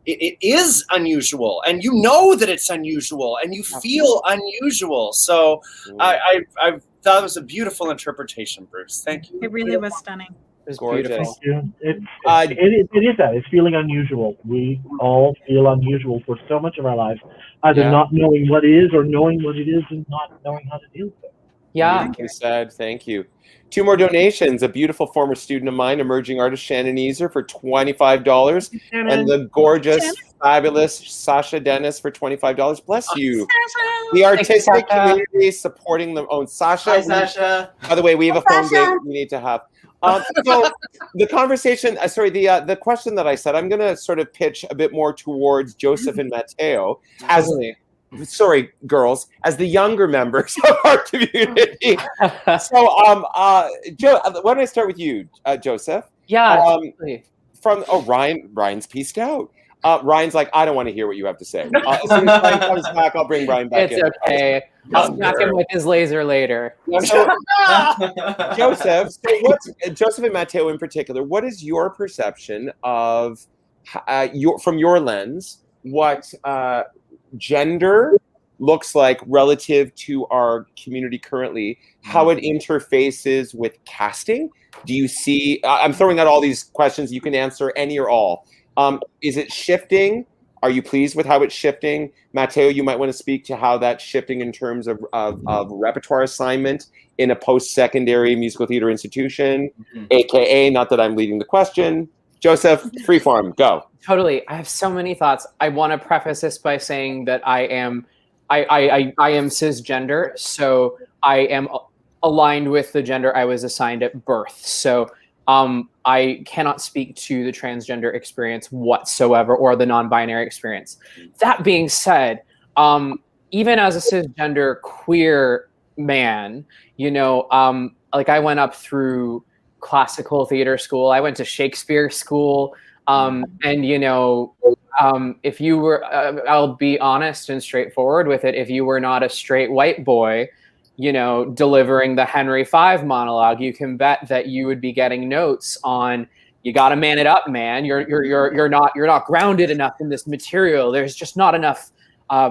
Speaker 2: it is unusual, and you know that it's unusual, and you feel unusual. So I thought it was a beautiful interpretation, Bruce. Thank you.
Speaker 5: It really was stunning.
Speaker 3: It was
Speaker 1: Gorgeous.
Speaker 3: beautiful.
Speaker 4: It is that. It's feeling unusual. We all feel unusual for so much of our lives, either not knowing what is or knowing what it is and not knowing how to deal with it.
Speaker 3: Yeah.
Speaker 1: Beautifully said. Thank you. 2 more donations. A beautiful former student of mine, emerging artist Shannon Easer for $25. And the gorgeous, fabulous Sasha Dennis for $25. Bless you. The artistic community supporting them. Oh, Sasha.
Speaker 6: Hi, Sasha.
Speaker 1: By the way, we have a phone
Speaker 7: Sasha.
Speaker 1: date we need to have. So the conversation, the question that I said, I'm going to sort of pitch a bit more towards Joseph and Mateo as, sorry, girls, as the younger members of our community. So, Joe, why don't I start with you, Joseph?
Speaker 3: Yeah.
Speaker 1: Ryan's pieced out. Ryan's like, I don't want to hear what you have to say. As soon as Ryan comes back, I'll bring Ryan back in.
Speaker 3: It's okay. I'll smack him with his laser later.
Speaker 1: So, Joseph, Joseph and Mateo in particular, what is your perception of from your lens, what gender looks like relative to our community currently, how it interfaces with casting? Do you see, I'm throwing out all these questions, you can answer any or all. Is it shifting? Are you pleased with how it's shifting? Mateo, you might want to speak to how that's shifting in terms of repertoire assignment in a post-secondary musical theater institution, AKA, not that I'm leading the question. Joseph, freeform, go.
Speaker 3: Totally. I have so many thoughts. I want to preface this by saying that I am cisgender, so I am aligned with the gender I was assigned at birth. So I cannot speak to the transgender experience whatsoever or the non-binary experience. That being said, even as a cisgender queer man, like I went up through classical theater school. I went to Shakespeare school. And, if you were, I'll be honest and straightforward with it. If you were not a straight white boy, delivering the Henry V monologue, you can bet that you would be getting notes on, you got to man it up, man. You're not grounded enough in this material. There's just not enough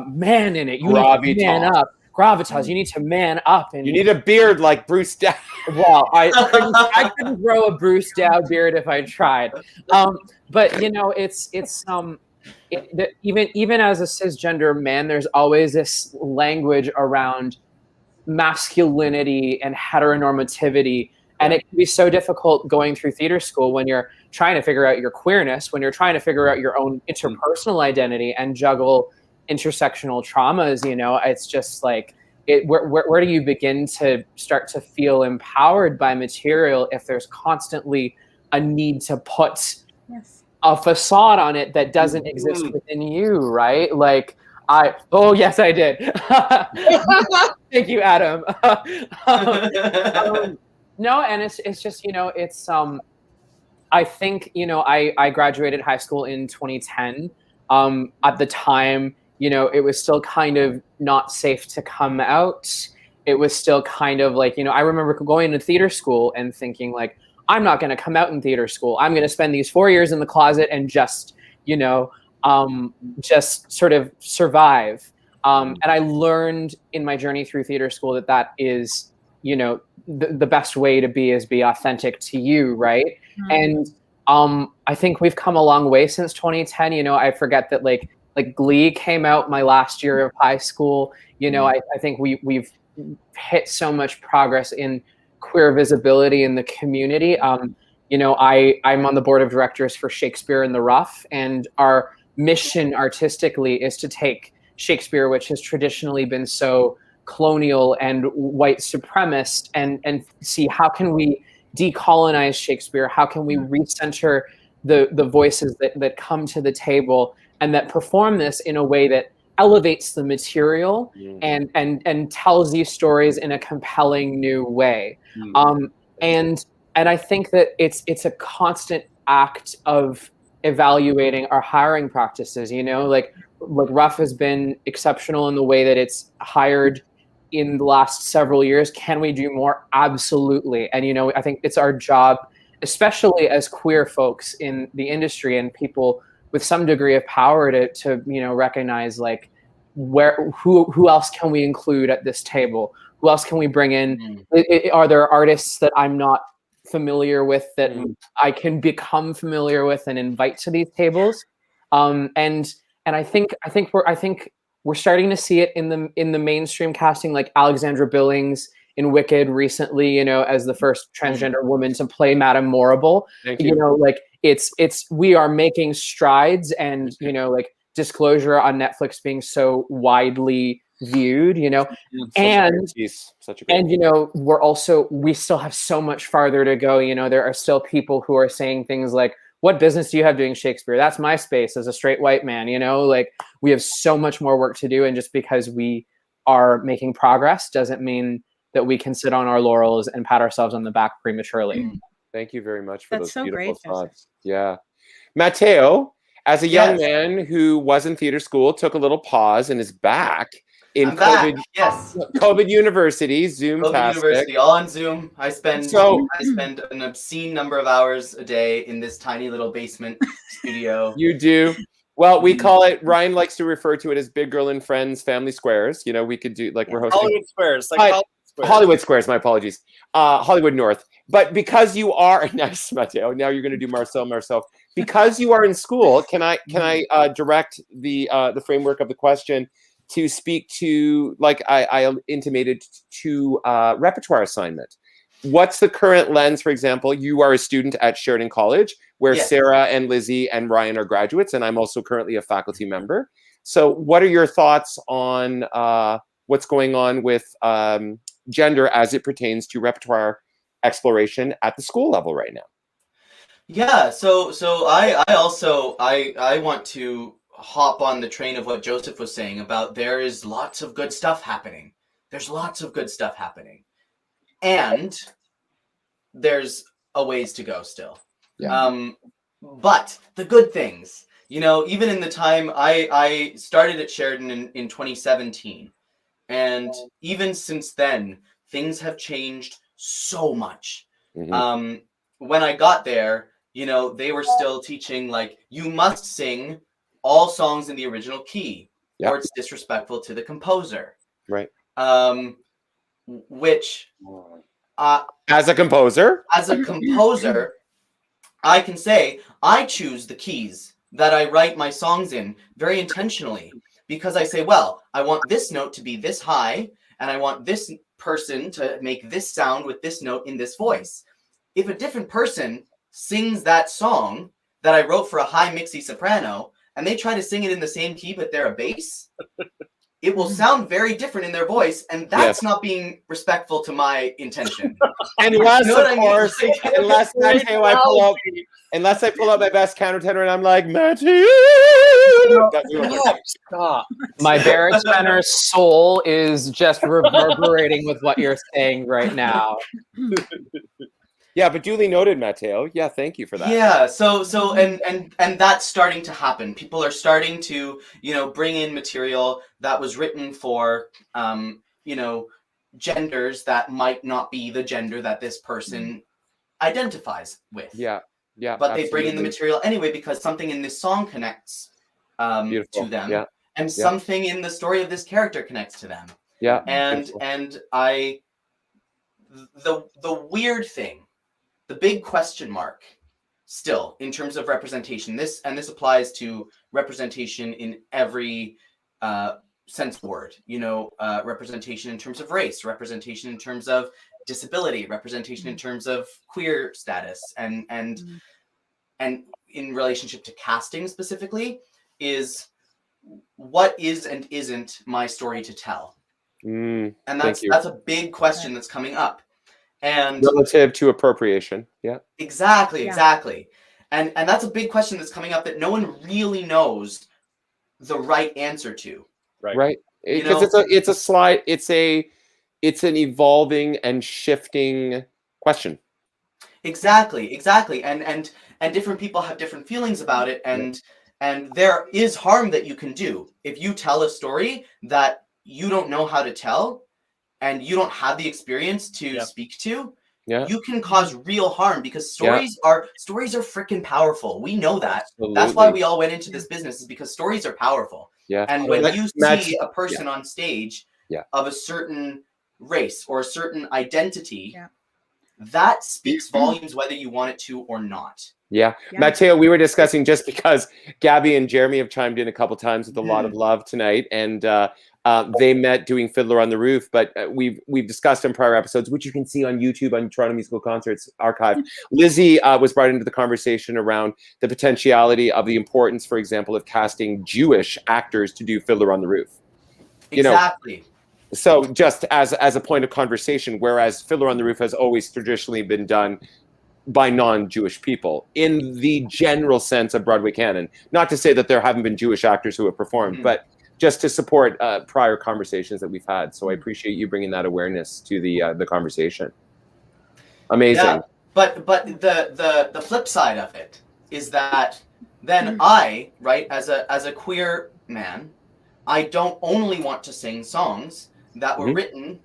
Speaker 3: man in it. You need to man up. Gravitas. You need to man up, and
Speaker 1: you need a beard like Bruce Dowd.
Speaker 3: Well, I couldn't grow a Bruce Dowd beard if I tried. But it's even as a cisgender man, there's always this language around masculinity and heteronormativity, and it can be so difficult going through theater school when you're trying to figure out your queerness, when you're trying to figure out your own interpersonal identity and juggle intersectional traumas. It's just like, where do you begin to start to feel empowered by material if there's constantly a need to put a facade on it that doesn't exist within you, right? Like yes, I did. Thank you, Adam. No, and it's just, I think, I graduated high school in 2010. At the time, it was still kind of not safe to come out. It was still kind of like, I remember going to theater school and thinking like, I'm not going to come out in theater school. I'm going to spend these 4 years in the closet and just sort of survive. And I learned in my journey through theater school that is, the best way to be is be authentic to you, right? And I think we've come a long way since 2010. I forget that like Glee came out my last year of high school. I think we've hit so much progress in queer visibility in the community. I'm on the board of directors for Shakespeare in the Rough, and our mission artistically is to take Shakespeare, which has traditionally been so colonial and white supremacist, and see how can we decolonize Shakespeare? How can we recenter the voices that come to the table and that perform this in a way that elevates the material and tells these stories in a compelling new way. And I think that it's a constant act of evaluating our hiring practices. Like Rough has been exceptional in the way that it's hired in the last several years. Can we do more? Absolutely. And I think it's our job, especially as queer folks in the industry and people with some degree of power to recognize like who else can we include at this table? Who else can we bring in? Are there artists that I'm not familiar with that I can become familiar with and invite to these tables? And I think we're starting to see it in the mainstream casting, like Alexandra Billings in Wicked recently, as the first transgender woman to play Madame Morrible.
Speaker 1: Thank you.
Speaker 3: Like it's we are making strides, and like Disclosure on Netflix being so widely viewed, and we still have so much farther to go. There are still people who are saying things like, what business do you have doing Shakespeare? That's my space as a straight white man, like we have so much more work to do. And just because we are making progress doesn't mean that we can sit on our laurels and pat ourselves on the back prematurely.
Speaker 1: Thank you very much for
Speaker 5: That's
Speaker 1: those
Speaker 5: so
Speaker 1: beautiful
Speaker 5: great,
Speaker 1: thoughts. Yeah. Mateo, as a young man who was in theater school, took a little pause and is back in COVID University, Zoom.
Speaker 6: COVID University, all on Zoom. I spend an obscene number of hours a day in this tiny little basement studio.
Speaker 1: You do. Well, we call it, Ryan likes to refer to it as Big Girl and Friends Family Squares. We could do, like, we're hosting
Speaker 2: Hollywood Squares, like
Speaker 1: Hollywood Squares, my apologies. Hollywood North. But because you are nice, Mateo, now you're going to do Marcel. Because you are in school, can I direct the framework of the question to speak to, like I intimated, to repertoire assignment? What's the current lens? For example, you are a student at Sheridan College, where Sarah and Lizzie and Ryan are graduates, and I'm also currently a faculty member. So what are your thoughts on what's going on with gender as it pertains to repertoire exploration at the school level right now?
Speaker 6: Yeah, so I want to hop on the train of what Joseph was saying about there is lots of good stuff happening. There's lots of good stuff happening. And there's a ways to go still. Yeah. But the good things, even in the time I started at Sheridan in 2017, and even since then, things have changed so much. When I got there, they were still teaching, like, you must sing all songs in the original key, or it's disrespectful to the composer.
Speaker 1: Right.
Speaker 6: Which,
Speaker 1: as a composer,
Speaker 6: I can say I choose the keys that I write my songs in very intentionally, because I say, well, I want this note to be this high, and I want this person to make this sound with this note in this voice. If a different person sings that song that I wrote for a high mixy soprano, and they try to sing it in the same key, but they're a bass, it will sound very different in their voice, and that's not being respectful to my intention.
Speaker 1: Unless, of course, unless I pull out my best countertenor and I'm like, Mateo.
Speaker 3: Stop. My baritone soul is just reverberating with what you're saying right now.
Speaker 1: Yeah, but duly noted, Mateo. Yeah, thank you for that.
Speaker 6: Yeah, so and that's starting to happen. People are starting to, bring in material that was written for, genders that might not be the gender that this person identifies with.
Speaker 1: Yeah,
Speaker 6: But they bring in the material anyway because something in this song connects to them, and something in the story of this character connects to them.
Speaker 1: Yeah,
Speaker 6: and the weird thing. The big question mark still in terms of representation, this applies to representation in every sense word, representation in terms of race, representation in terms of disability, representation in terms of queer status, and in relationship to casting specifically, is what is and isn't my story to tell? And that's a big question that's coming up. And
Speaker 1: relative to appropriation.
Speaker 6: Exactly. And that's a big question that's coming up that no one really knows the right answer to.
Speaker 1: Right. Because it's an evolving and shifting question.
Speaker 6: Exactly. And different people have different feelings about it, and there is harm that you can do if you tell a story that you don't know how to tell and you don't have the experience to speak to. you can cause real harm, because stories are freaking powerful. We know that. That's why we all went into this business, is because stories are powerful. And when you see a person on stage of a certain race or a certain identity, that speaks volumes whether you want it to or not.
Speaker 1: Mateo, we were discussing, just because Gabby and Jeremy have chimed in a couple times with a lot of love tonight, and they met doing Fiddler on the Roof, but we've discussed in prior episodes, which you can see on YouTube on Toronto Musical Concerts Archive. Lizzie was brought into the conversation around the potentiality of the importance, for example, of casting Jewish actors to do Fiddler on the Roof.
Speaker 6: Exactly.
Speaker 1: So just as a point of conversation, whereas Fiddler on the Roof has always traditionally been done by non-Jewish people in the general sense of Broadway canon. Not to say that there haven't been Jewish actors who have performed, but just to support prior conversations that we've had. So I appreciate you bringing that awareness to the conversation. Amazing.
Speaker 6: Yeah, but the flip side of it is that then I, right, as a queer man, I don't only want to sing songs that were written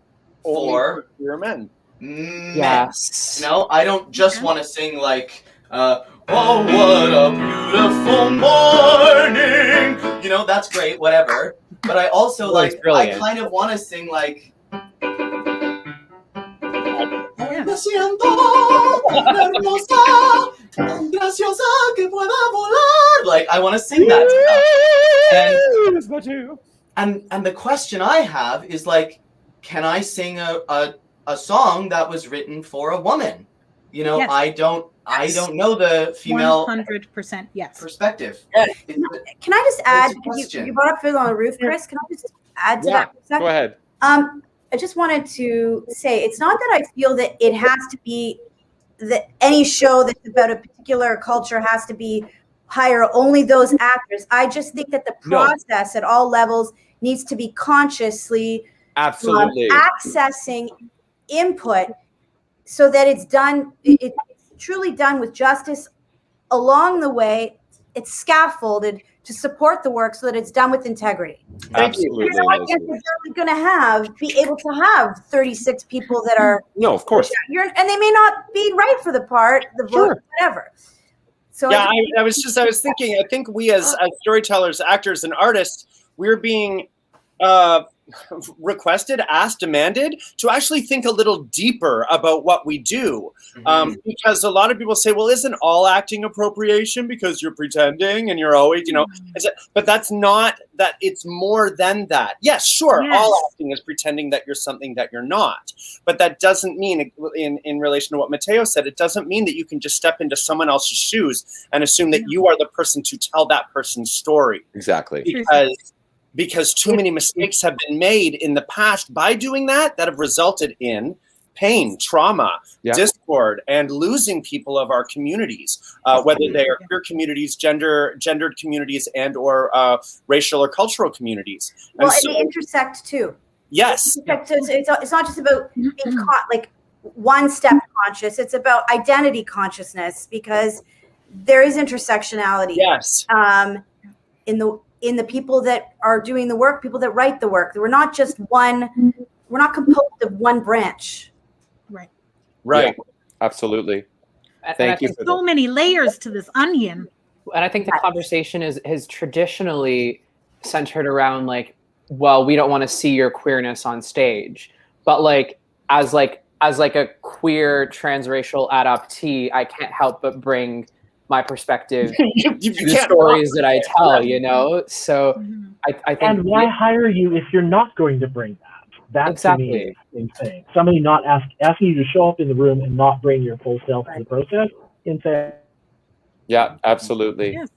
Speaker 6: for
Speaker 2: queer men.
Speaker 3: Yes.
Speaker 6: No, I don't just want to sing like, oh, what a beautiful morning. You know, that's great, whatever. But I also I kind of want to sing like, me siento hermosa, tan graciosa que pueda volar. Like, I want to sing that stuff. And the question I have is like, can I sing a song that was written for a woman? You know, I don't know the female
Speaker 5: 100%
Speaker 6: perspective.
Speaker 7: Can I just add, because you brought up Fiddler on the Roof, Chris, can I just add to that for a second?
Speaker 1: Go ahead.
Speaker 7: I just wanted to say, it's not that I feel that it has to be that any show that's about a particular culture has to be hire only those actors. I just think that the process at all levels needs to be consciously accessing input, so that it's done, it's truly done with justice along the way. It's scaffolded to support the work so that it's done with integrity.
Speaker 1: Absolutely.
Speaker 7: Because I guess we're going to be able to have 36 people that are
Speaker 1: of course,
Speaker 7: and they may not be right for the part, the vote, whatever. So
Speaker 2: I was thinking, I think we as storytellers, actors, and artists, we're being requested, asked, demanded to actually think a little deeper about what we do. Because a lot of people say, well, isn't all acting appropriation because you're pretending and you're always, but that's not that. It's more than that. Yes, sure. Yes. All acting is pretending that you're something that you're not. But that doesn't mean, in relation to what Mateo said, it doesn't mean that you can just step into someone else's shoes and assume that you are the person to tell that person's story.
Speaker 1: Exactly.
Speaker 2: Because too many mistakes have been made in the past by doing that have resulted in pain, trauma, discord, and losing people of our communities, whether they are queer communities, gendered communities, and or racial or cultural communities.
Speaker 7: And they intersect too.
Speaker 2: Yes.
Speaker 7: It's not just about being caught like one step conscious. It's about identity consciousness, because there is intersectionality.
Speaker 2: Yes.
Speaker 7: In the people that are doing the work, people that write the work. We're not just one, we're not composed of one branch.
Speaker 2: Right.
Speaker 1: Yeah, absolutely. Thank you for
Speaker 5: so many layers to this onion.
Speaker 3: And I think the conversation is traditionally centered around like, well, we don't want to see your queerness on stage. But like as a queer transracial adoptee, I can't help but bring my perspective to the stories that I tell, So I think.
Speaker 4: And why hire you if you're not going to bring that? That to me is insane. Somebody not asking you to show up in the room and not bring your full self to the process, insane.
Speaker 1: Yeah, absolutely.
Speaker 5: Yes.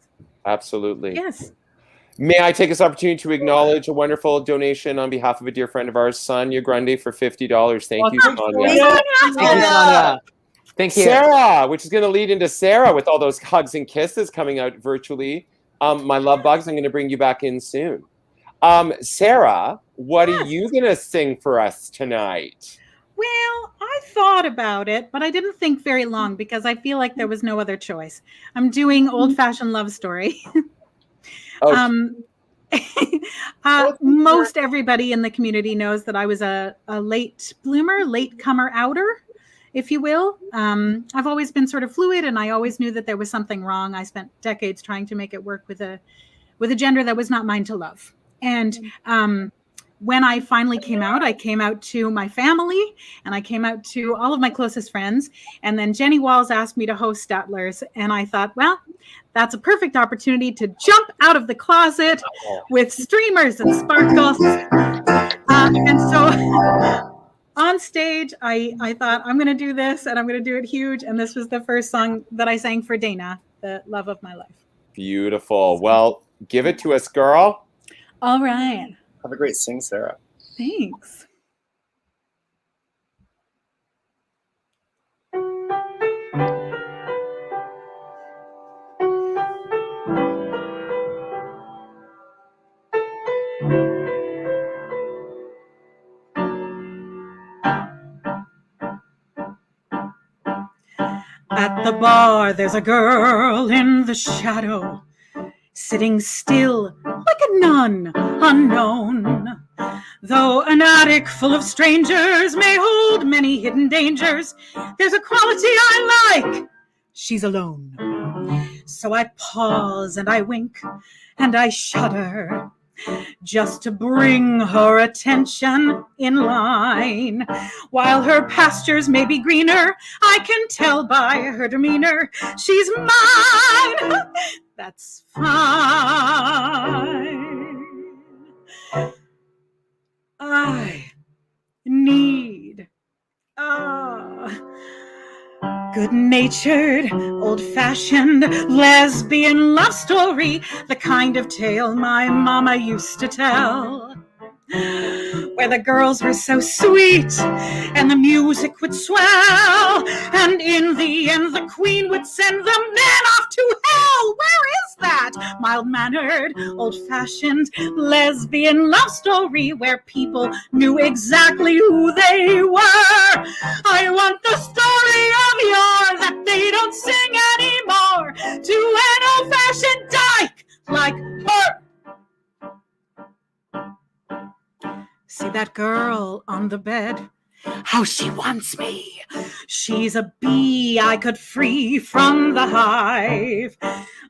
Speaker 1: Absolutely.
Speaker 5: Yes.
Speaker 1: May I take this opportunity to acknowledge a wonderful donation on behalf of a dear friend of ours, Sonia Grundy, for $50. Thank you, Sonia.
Speaker 3: Thank you, Sonia. Thank you.
Speaker 1: Sarah, which is going to lead into Sarah with all those hugs and kisses coming out virtually. My love bugs, I'm going to bring you back in soon. Sarah, what are you going to sing for us tonight?
Speaker 5: Well, I thought about it, but I didn't think very long because I feel like there was no other choice. I'm doing Old-Fashioned Love Story. Most everybody in the community knows that I was a late bloomer, late comer outer if you will. I've always been sort of fluid, and I always knew that there was something wrong. I spent decades trying to make it work with a gender that was not mine to love. And when I finally came out, I came out to my family, and I came out to all of my closest friends. And then Jenny Walls asked me to host Statler's, and I thought, well, that's a perfect opportunity to jump out of the closet with streamers and sparkles. And so on stage, I thought, I'm going to do this, and I'm going to do it huge. And this was the first song that I sang for Dana, the love of my life.
Speaker 1: Beautiful. Well, give it to us, girl.
Speaker 5: All right.
Speaker 2: Have a great sing, Sarah.
Speaker 5: Thanks. At the bar, there's a girl in the shadow, sitting still like a nun unknown. Though an attic full of strangers may hold many hidden dangers, there's a quality I like. She's alone. So I pause and I wink and I shudder, just to bring her attention in line. While her pastures may be greener, I can tell by her demeanor she's mine. That's fine. I need good-natured, old-fashioned lesbian love story, the kind of tale my mama used to tell, where the girls were so sweet and the music would swell, and in the end the queen would send the men off to hell. Where is that mild-mannered, old-fashioned lesbian love story where people knew exactly who they were? I want the story of yore that they don't sing anymore to an old-fashioned dyke like her. See that girl on the bed? How she wants me. She's a bee I could free from the hive.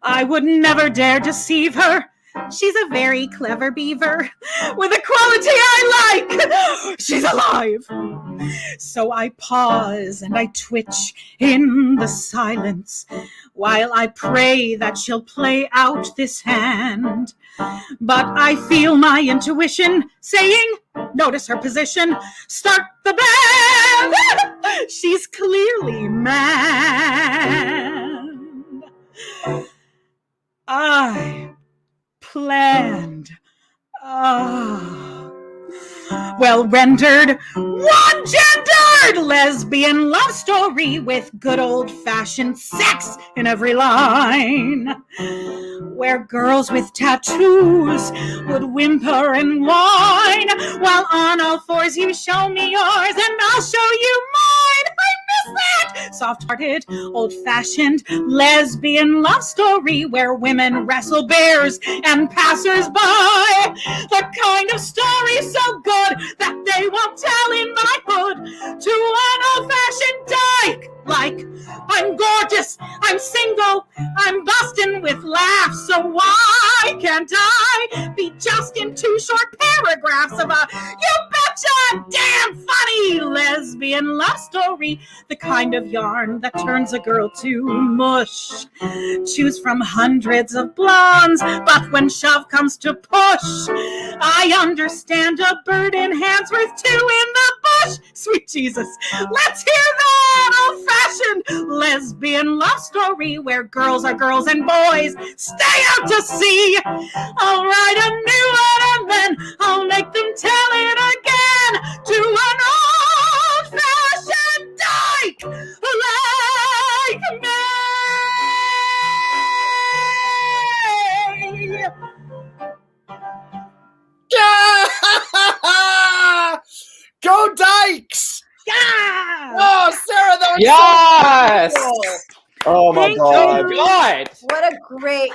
Speaker 5: I would never dare deceive her. She's a very clever beaver with a quality I like. She's alive. So I pause and I twitch in the silence while I pray that she'll play out this hand. But I feel my intuition saying, notice her position, start the band. She's clearly mad. I planned. Well rendered, one-gendered lesbian love story with good old-fashioned sex in every line, where girls with tattoos would whimper and whine, while on all fours you show me yours and I'll show you mine. I miss that soft-hearted, old-fashioned lesbian love story where women wrestle bears and passers-by, the kind of story so good that they won't tell in my hood to an old-fashioned dyke. Like, I'm gorgeous, I'm single, I'm bustin' with laughs, so why can't I be just in 2 short paragraphs of a you betcha damn funny lesbian love story, the kind of yarn that turns a girl to mush. Choose from hundreds of blondes, but when shove comes to push, I understand a bird in hand's worth 2 in the bush. Sweet Jesus, let's hear that old-fashioned lesbian love story where girls are girls and boys stay out to sea. I'll write a new one and then I'll make them tell it again to an old-fashioned dyke like me.
Speaker 2: Go Dykes!
Speaker 5: Yeah!
Speaker 2: Oh, Sarah, that was
Speaker 3: Yes!
Speaker 2: so cool.
Speaker 1: Oh my
Speaker 5: Thank
Speaker 1: God.
Speaker 5: you.
Speaker 3: God!
Speaker 7: What a great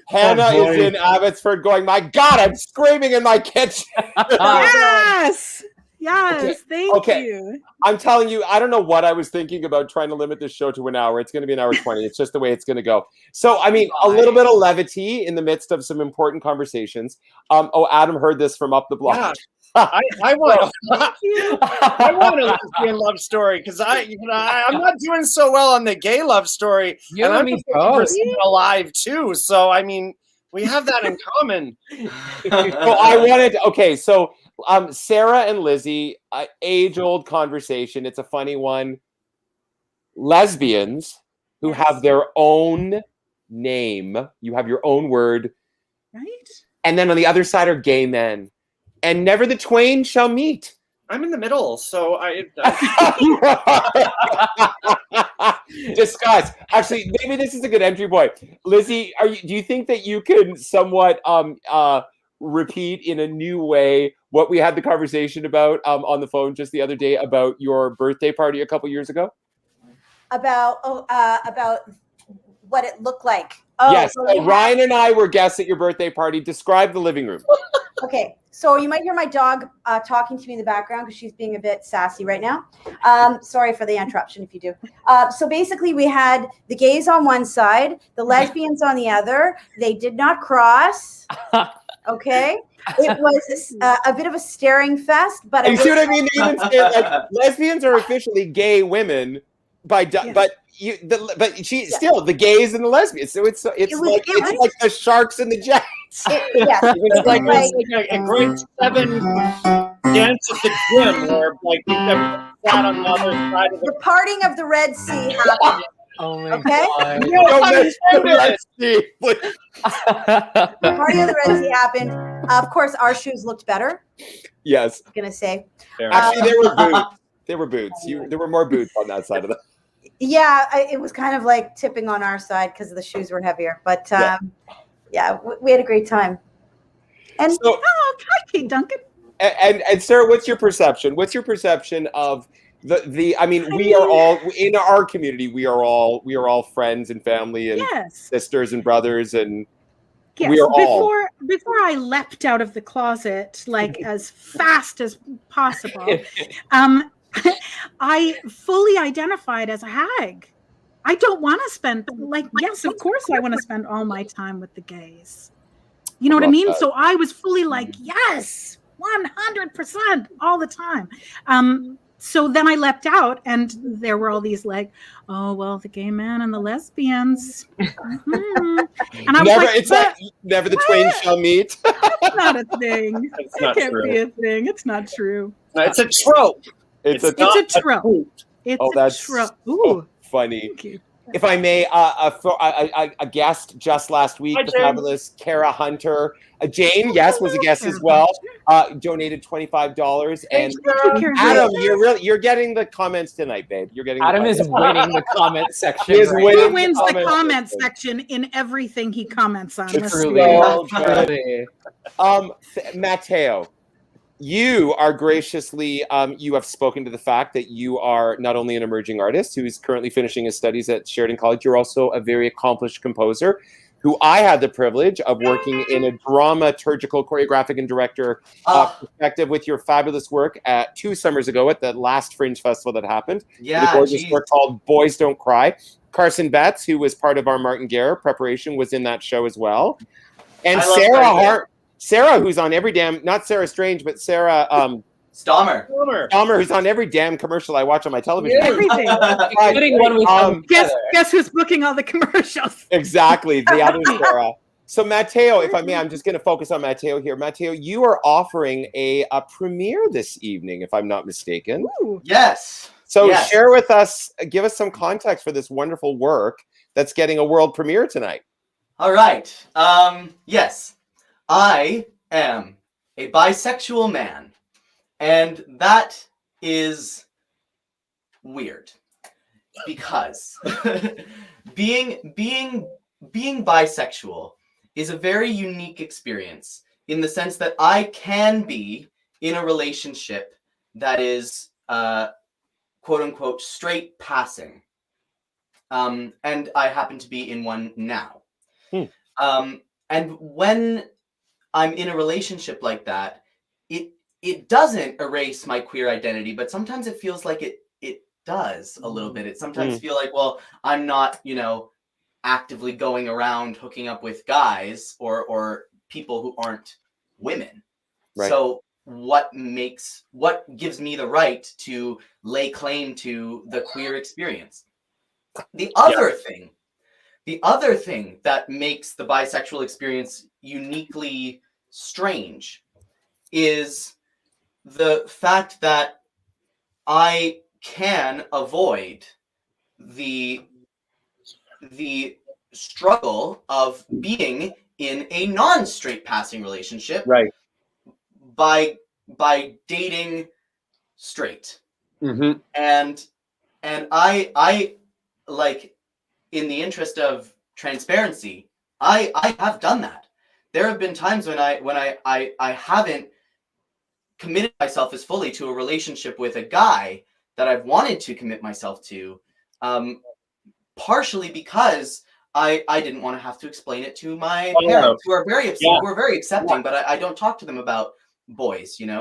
Speaker 1: Hannah
Speaker 4: Oh, boy.
Speaker 1: is in Abbotsford going, my God, I'm screaming in my kitchen.
Speaker 5: Yes! Yes, thank
Speaker 1: Okay.
Speaker 5: you.
Speaker 1: I'm telling you, I don't know what I was thinking about trying to limit this show to an hour. It's going to be an hour 20. It's just the way it's going to go. So, I mean, a little bit of levity in the midst of some important conversations. Adam heard this from up the block.
Speaker 2: Yeah. I want I want a lesbian love story because I'm not doing so well on the gay love story,
Speaker 3: You
Speaker 2: and
Speaker 3: and
Speaker 2: I'm
Speaker 3: me
Speaker 2: just looking for
Speaker 3: both.
Speaker 2: someone alive too. So I mean, we have that in common.
Speaker 1: So I wanted to, okay, so Sarah and Lizzie, age-old conversation. It's a funny one. Lesbians who
Speaker 5: Yes.
Speaker 1: have their own name. You have your own word.
Speaker 5: Right?
Speaker 1: And then on the other side are gay men. And never the twain shall meet.
Speaker 2: I'm in the middle, so
Speaker 1: Discuss. Actually, maybe this is a good entry point. Lizzie, do you think that you can somewhat repeat in a new way what we had the conversation about on the phone just the other day about your birthday party a couple years ago?
Speaker 7: About what it looked like. Oh,
Speaker 1: Yes.
Speaker 7: so
Speaker 1: So Ryan and I were guests at your birthday party. Describe the living room.
Speaker 7: Okay, so you might hear my dog talking to me in the background because she's being a bit sassy right now. Sorry for the interruption if you do. So basically we had the gays on one side, the lesbians on the other. They did not cross. Okay. It was a bit of a staring fest, but
Speaker 1: You see what I mean? They even say, like, lesbians are officially gay women but still the gays and the lesbians. So it's like the sharks and the jets.
Speaker 2: It's like a grade 7 dance at the gym where like you never sat on the other side of
Speaker 7: the parting of the Red Sea happened.
Speaker 3: Oh my
Speaker 7: God. The party of the Red Sea happened. Of course, our shoes looked better.
Speaker 1: Yes.
Speaker 7: I'm gonna say.
Speaker 1: Actually, there were boots. There were boots. There were more boots on that side of the.
Speaker 7: Yeah, it was kind of like tipping on our side because the shoes were heavier. But we had a great time. And
Speaker 5: hi, Duncan.
Speaker 1: And Sarah, what's your perception? What's your perception of the? I mean, we are all in our community. We are all friends and family and sisters and brothers, and we are all.
Speaker 5: Before I leapt out of the closet like as fast as possible, I fully identified as a hag. I don't want to spend yes, of course I want to spend all my time with the gays. You know what I mean? So I was fully like, yes, 100% all the time. So then I leapt out and there were all these like, oh, well, the gay men and the lesbians. Mm-hmm. And I was
Speaker 1: never the twain shall meet.
Speaker 5: That's not a thing.
Speaker 2: It
Speaker 5: can't be a thing. It's not true.
Speaker 2: It's a trope.
Speaker 1: It's
Speaker 5: a trope.
Speaker 1: That's
Speaker 5: trope.
Speaker 1: So funny. If I may, a guest just last week, the fabulous Kara Hunter. Jane, was a guest as well. Donated $25. And Adam, you're getting the comments tonight, babe. You're getting.
Speaker 3: Adam is winning the comment section.
Speaker 5: He wins the comment section in everything he comments on.
Speaker 1: Truly. Mateo. You are graciously, you have spoken to the fact that you are not only an emerging artist who is currently finishing his studies at Sheridan College, you're also a very accomplished composer who I had the privilege of working in a dramaturgical, choreographic, and director perspective with your fabulous work 2 summers ago at the last Fringe Festival that happened.
Speaker 6: Yeah,
Speaker 1: a gorgeous work called Boys Don't Cry. Carson Betts, who was part of our Martin Guerre preparation, was in that show as well. And Sarah, who's on every damn, not Sarah Strange, but Sarah
Speaker 6: Stommer,
Speaker 1: who's on every damn commercial I watch on my television.
Speaker 5: Everything.
Speaker 3: Including one with
Speaker 5: guess who's booking all the commercials?
Speaker 1: Exactly, the other Sarah. So Mateo, if I may, I'm just going to focus on Mateo here. Mateo, you are offering a premiere this evening, if I'm not mistaken.
Speaker 5: Ooh.
Speaker 6: Yes.
Speaker 1: So share with us, give us some context for this wonderful work that's getting a world premiere tonight.
Speaker 6: All right. Yes. I am a bisexual man, and that is weird because being bisexual is a very unique experience in the sense that I can be in a relationship that is quote unquote straight passing, and I happen to be in one now. And when I'm in a relationship like that, it doesn't erase my queer identity, but sometimes it feels like it does a little bit. It sometimes feel like, well, I'm not, actively going around hooking up with guys or people who aren't women.
Speaker 1: Right.
Speaker 6: So what gives me the right to lay claim to the queer experience? The other thing that makes the bisexual experience uniquely strange is the fact that I can avoid the struggle of being in a non-straight passing relationship,
Speaker 1: Right.
Speaker 6: by dating straight.
Speaker 1: Mm-hmm.
Speaker 6: And I like, in the interest of transparency, I have done that. There have been times when I haven't committed myself as fully to a relationship with a guy that I've wanted to commit myself to, partially because I didn't want to have to explain it to my parents, who are very accepting, but I don't talk to them about boys, and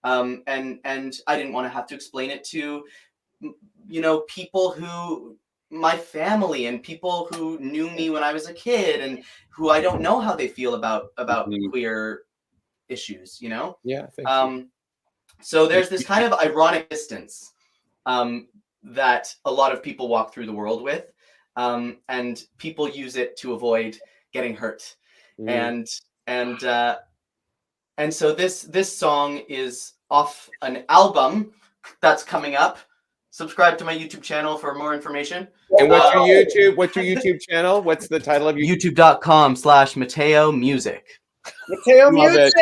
Speaker 6: I didn't want to have to explain it to, people who, my family and people who knew me when I was a kid and who I don't know how they feel about queer issues,
Speaker 1: Yeah. Thank you.
Speaker 6: So there's this kind of ironic distance that a lot of people walk through the world with, and people use it to avoid getting hurt. And so this song is off an album that's coming up. Subscribe to my YouTube channel for more information.
Speaker 1: And what's your YouTube channel? What's the title of your
Speaker 6: YouTube.com/Mateo Music.
Speaker 2: Mateo Music.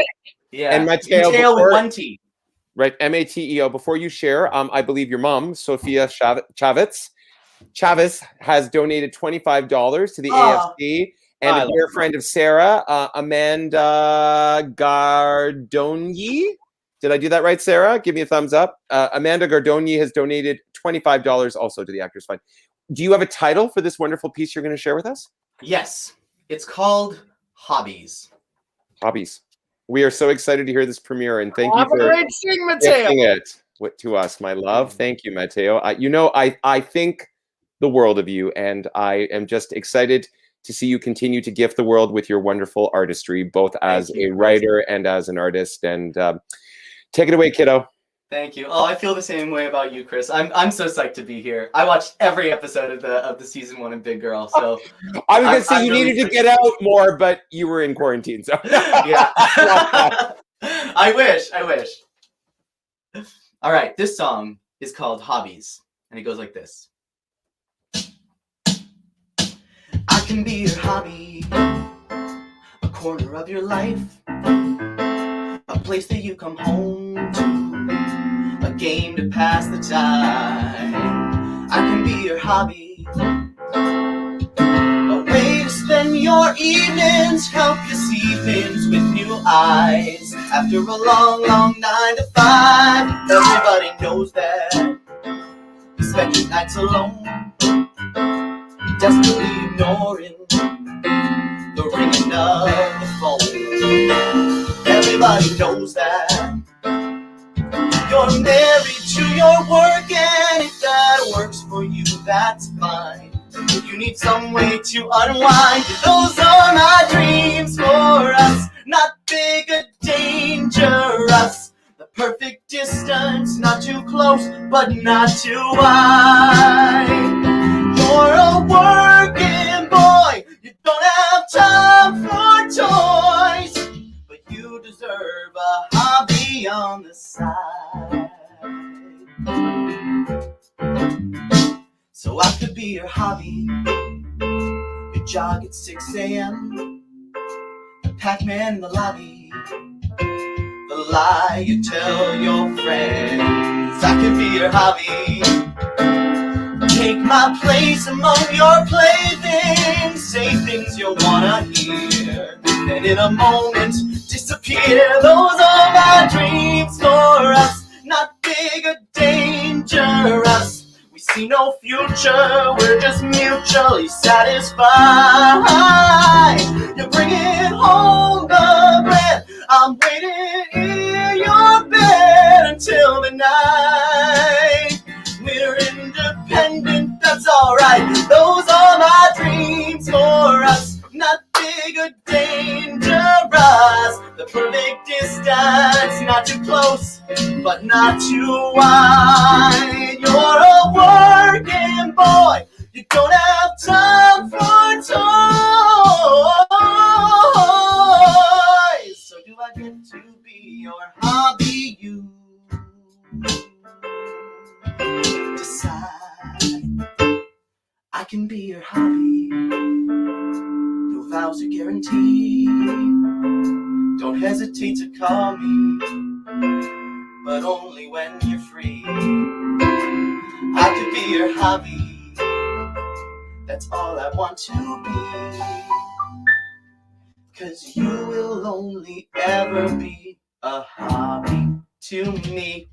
Speaker 6: Yeah.
Speaker 1: And Mateo
Speaker 6: with one T.
Speaker 1: Right, Mateo. Before you share, I believe your mom, Sofia Chavez, has donated $25 to the AFC, and a dear friend of Sarah, Amanda Gardoni. Did I do that right, Sarah? Give me a thumbs up. Amanda Gardoni has donated $25 also to the Actors Fund. Do you have a title for this wonderful piece you're going to share with us?
Speaker 6: Yes, it's called Hobbies.
Speaker 1: Hobbies. We are so excited to hear this premiere, and thank you for
Speaker 2: Mateo.
Speaker 1: gifting it to us, my love. Thank you, Mateo. I think the world of you, and I am just excited to see you continue to gift the world with your wonderful artistry, both as a writer and as an artist. And take it away, kiddo.
Speaker 6: Thank you. Oh, I feel the same way about you, Chris. I'm so psyched to be here. I watched every episode of the season 1 of Big Girl. So
Speaker 1: I was gonna say you needed to get out more, but you were in quarantine, so
Speaker 6: yeah. I wish. All right, this song is called Hobbies, and it goes like this. I can be your hobby, a corner of your life, a place that you come home to, a game to pass the time. I can be your hobby, a way to spend your evenings, help you see things with new eyes. After a long, long 9 to 5, everybody knows that you spend your nights alone, desperately ignoring the ringing of the phone. Everybody knows that you're married to your work, and if that works for you, that's fine. You need some way to unwind. Those are my dreams for us, not big or dangerous. The perfect distance, not too close, but not too wide. You're a working boy, you don't have time for toys, but you deserve a hobby on the side. So I could be your hobby, you jog at 6 a.m., the Pac-Man in the lobby, the lie you tell your friends. I could be your hobby, take my place among your playthings, say things you'll wanna hear, and in a moment disappear. Those are my dreams for us, not big or dangerous. We see no future, we're just mutually satisfied. You're bringing home the bread, I'm waiting in your bed. perfect distance, not too close, but not too wide. You're a working boy, you don't have time for toys. So do I get to be your hobby? You decide. I can be your hobby. No vows are guaranteed. Don't hesitate to call me, but only when you're free. I could be your hobby. That's all I want to be. 'Cause you will only ever be a hobby to me.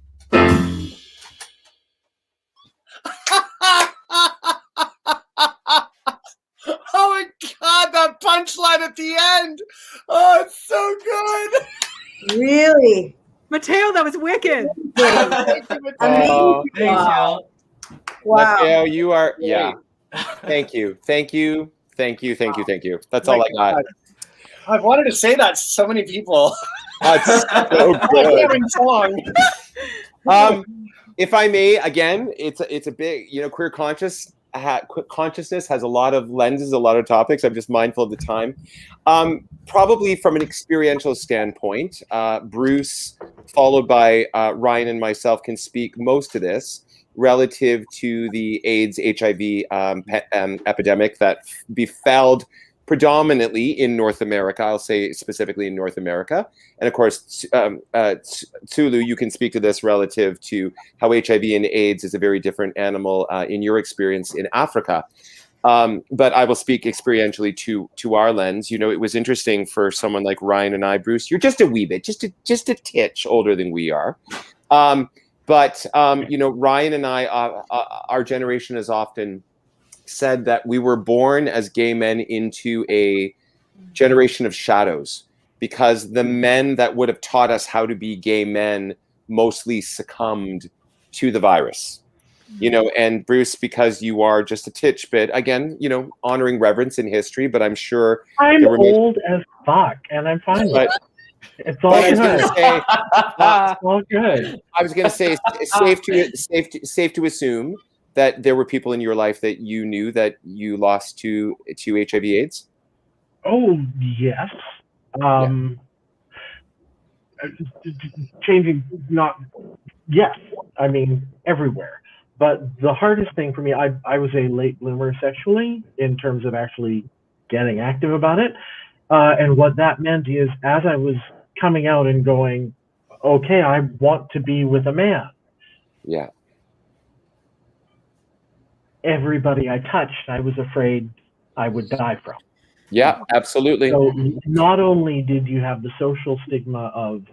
Speaker 2: Oh my God, that punchline at the end. Oh, it's so good.
Speaker 7: Really?
Speaker 5: Mateo, that was wicked.
Speaker 1: Oh,
Speaker 6: Thanks, y'all.
Speaker 7: Wow.
Speaker 1: Mateo, you are, yeah. Thank you. Thank you. Thank you. Thank you. Thank you. That's all I got.
Speaker 2: I've wanted to say that to so many people.
Speaker 1: That's so good.
Speaker 2: Song.
Speaker 1: If I may, again, it's a big, queer consciousness has a lot of lenses, a lot of topics. I'm just mindful of the time. Probably from an experiential standpoint, Bruce, followed by Ryan and myself, can speak most to this relative to the AIDS, HIV epidemic that befell predominantly in North America. I'll say specifically in North America. And of course, Tsulu, you can speak to this relative to how HIV and AIDS is a very different animal in your experience in Africa. But I will speak experientially to our lens. It was interesting for someone like Ryan and I, Bruce, you're just a wee bit, just a titch older than we are. Ryan and I, our generation has often said that we were born as gay men into a generation of shadows, because the men that would have taught us how to be gay men mostly succumbed to the virus. And Bruce, because you are just a titch bit, again, honoring reverence in history, but I'm sure
Speaker 4: I'm old as fuck, and I'm fine with it. It's all good. It's all good.
Speaker 1: I was going to say, safe to assume that there were people in your life that you knew that you lost to HIV/AIDS.
Speaker 4: Oh yes. Changing, not yes. I mean everywhere. But the hardest thing for me, I was a late bloomer sexually in terms of actually getting active about it. And what that meant is, as I was coming out and going, okay, I want to be with a man.
Speaker 1: Yeah.
Speaker 4: Everybody I touched, I was afraid I would die from.
Speaker 1: Yeah, absolutely.
Speaker 4: So not only did you have the social stigma of,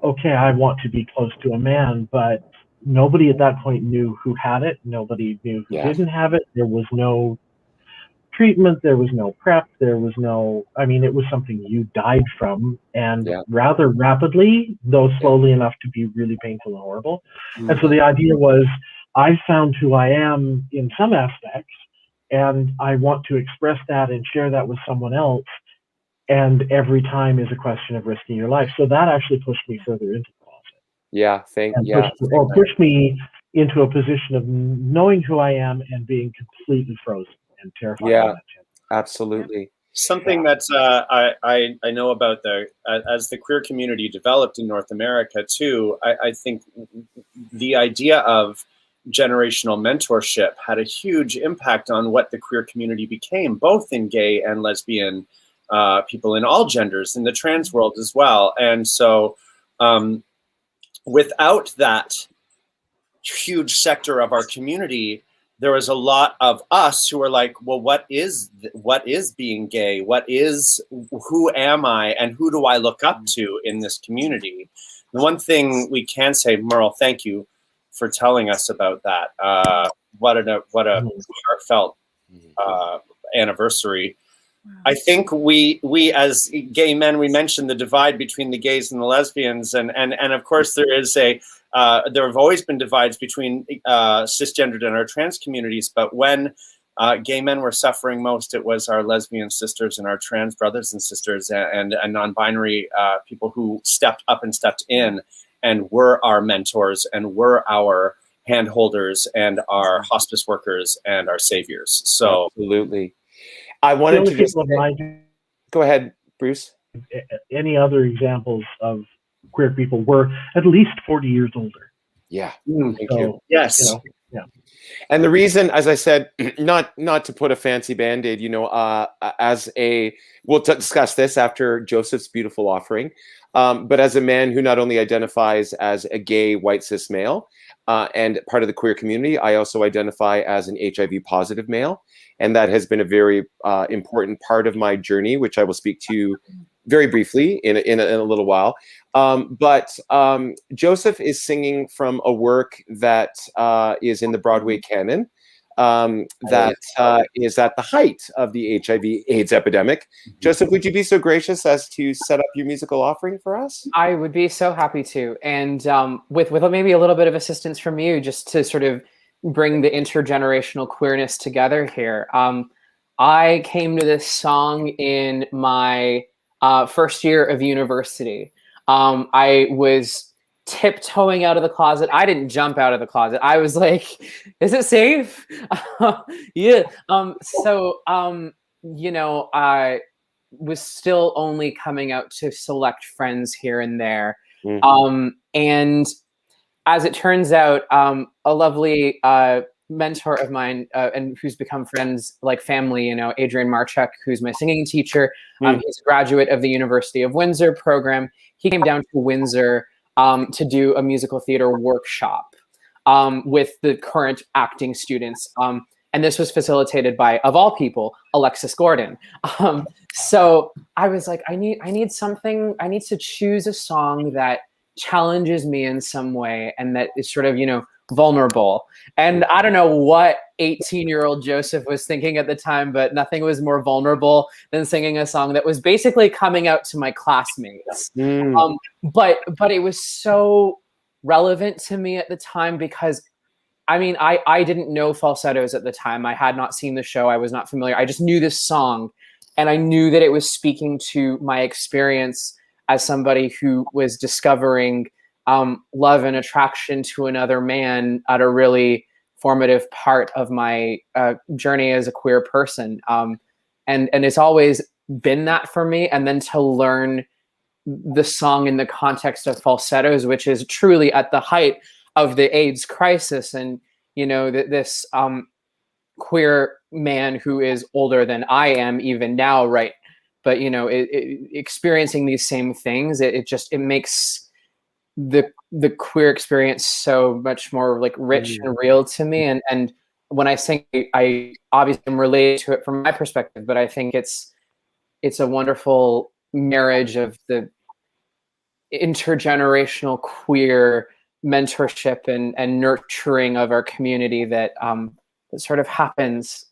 Speaker 4: okay, I want to be close to a man, but nobody at that point knew who had it. Nobody knew who didn't have it. There was no treatment. There was no prep. There was no, it was something you died from, and rather rapidly, though slowly enough to be really painful and horrible. Mm-hmm. And so the idea was, I found who I am in some aspects, and I want to express that and share that with someone else. And every time is a question of risking your life. So that actually pushed me further into the closet.
Speaker 1: Yeah,
Speaker 4: pushed me into a position of knowing who I am and being completely frozen and terrified.
Speaker 1: Yeah, absolutely.
Speaker 2: Something that I know about as the queer community developed in North America too, I think the idea of generational mentorship had a huge impact on what the queer community became, both in gay and lesbian people, in all genders, in the trans world as well. And so without that huge sector of our community, there was a lot of us who were like, well, what is being gay? Who am I, and who do I look up to in this community? The one thing we can say, Merle, thank you for telling us about that. What a heartfelt anniversary. I think we as gay men, we mentioned the divide between the gays and the lesbians, and of course there is there have always been divides between cisgendered and our trans communities. But when gay men were suffering most, it was our lesbian sisters and our trans brothers and sisters and non-binary people who stepped up and stepped in and were our mentors and were our handholders and our hospice workers and our saviors. So
Speaker 1: absolutely. I wanted to just go ahead, Bruce.
Speaker 4: Any other examples of queer people were at least 40 years older.
Speaker 1: Yeah, thank you.
Speaker 2: Yes.
Speaker 4: You know, yeah.
Speaker 1: And the reason, as I said, not to put a fancy Band-Aid, we'll discuss this after Joseph's beautiful offering, but as a man who not only identifies as a gay white cis male and part of the queer community, I also identify as an HIV positive male. And that has been a very important part of my journey, which I will speak to very briefly in a little while. But Joseph is singing from a work that is in the Broadway canon that is at the height of the HIV/AIDS epidemic. Joseph, would you be so gracious as to set up your musical offering for us?
Speaker 3: I would be so happy to. And with maybe a little bit of assistance from you, just to sort of bring the intergenerational queerness together here. I came to this song in my first year of university. I was tiptoeing out of the closet. I didn't jump out of the closet. I was like, is it safe? Yeah. I was still only coming out to select friends here and there. Mm-hmm. And as it turns out, a lovely mentor of mine and who's become friends like family, Adrian Marchuk, who's my singing teacher. He's a graduate of the University of Windsor program. He came down to Windsor to do a musical theater workshop with the current acting students. And this was facilitated by, of all people, Alexis Gordon. So I was like, I need something. I need to choose a song that challenges me in some way and that is sort of, vulnerable. And I don't know what 18-year-old Joseph was thinking at the time, but nothing was more vulnerable than singing a song that was basically coming out to my classmates. But it was so relevant to me at the time because I didn't know falsettos at the time. I had not seen the show. I was not familiar. I just knew this song and I knew that it was speaking to my experience as somebody who was discovering love and attraction to another man at a really formative part of my journey as a queer person. And it's always been that for me. And then to learn the song in the context of falsettos, which is truly at the height of the AIDS crisis. And, this queer man who is older than I am even now, right? But, experiencing these same things, it makes the queer experience so much more like rich and real to me. And when I sing, I obviously am related to it from my perspective, but I think it's a wonderful marriage of the intergenerational queer mentorship and nurturing of our community that sort of happens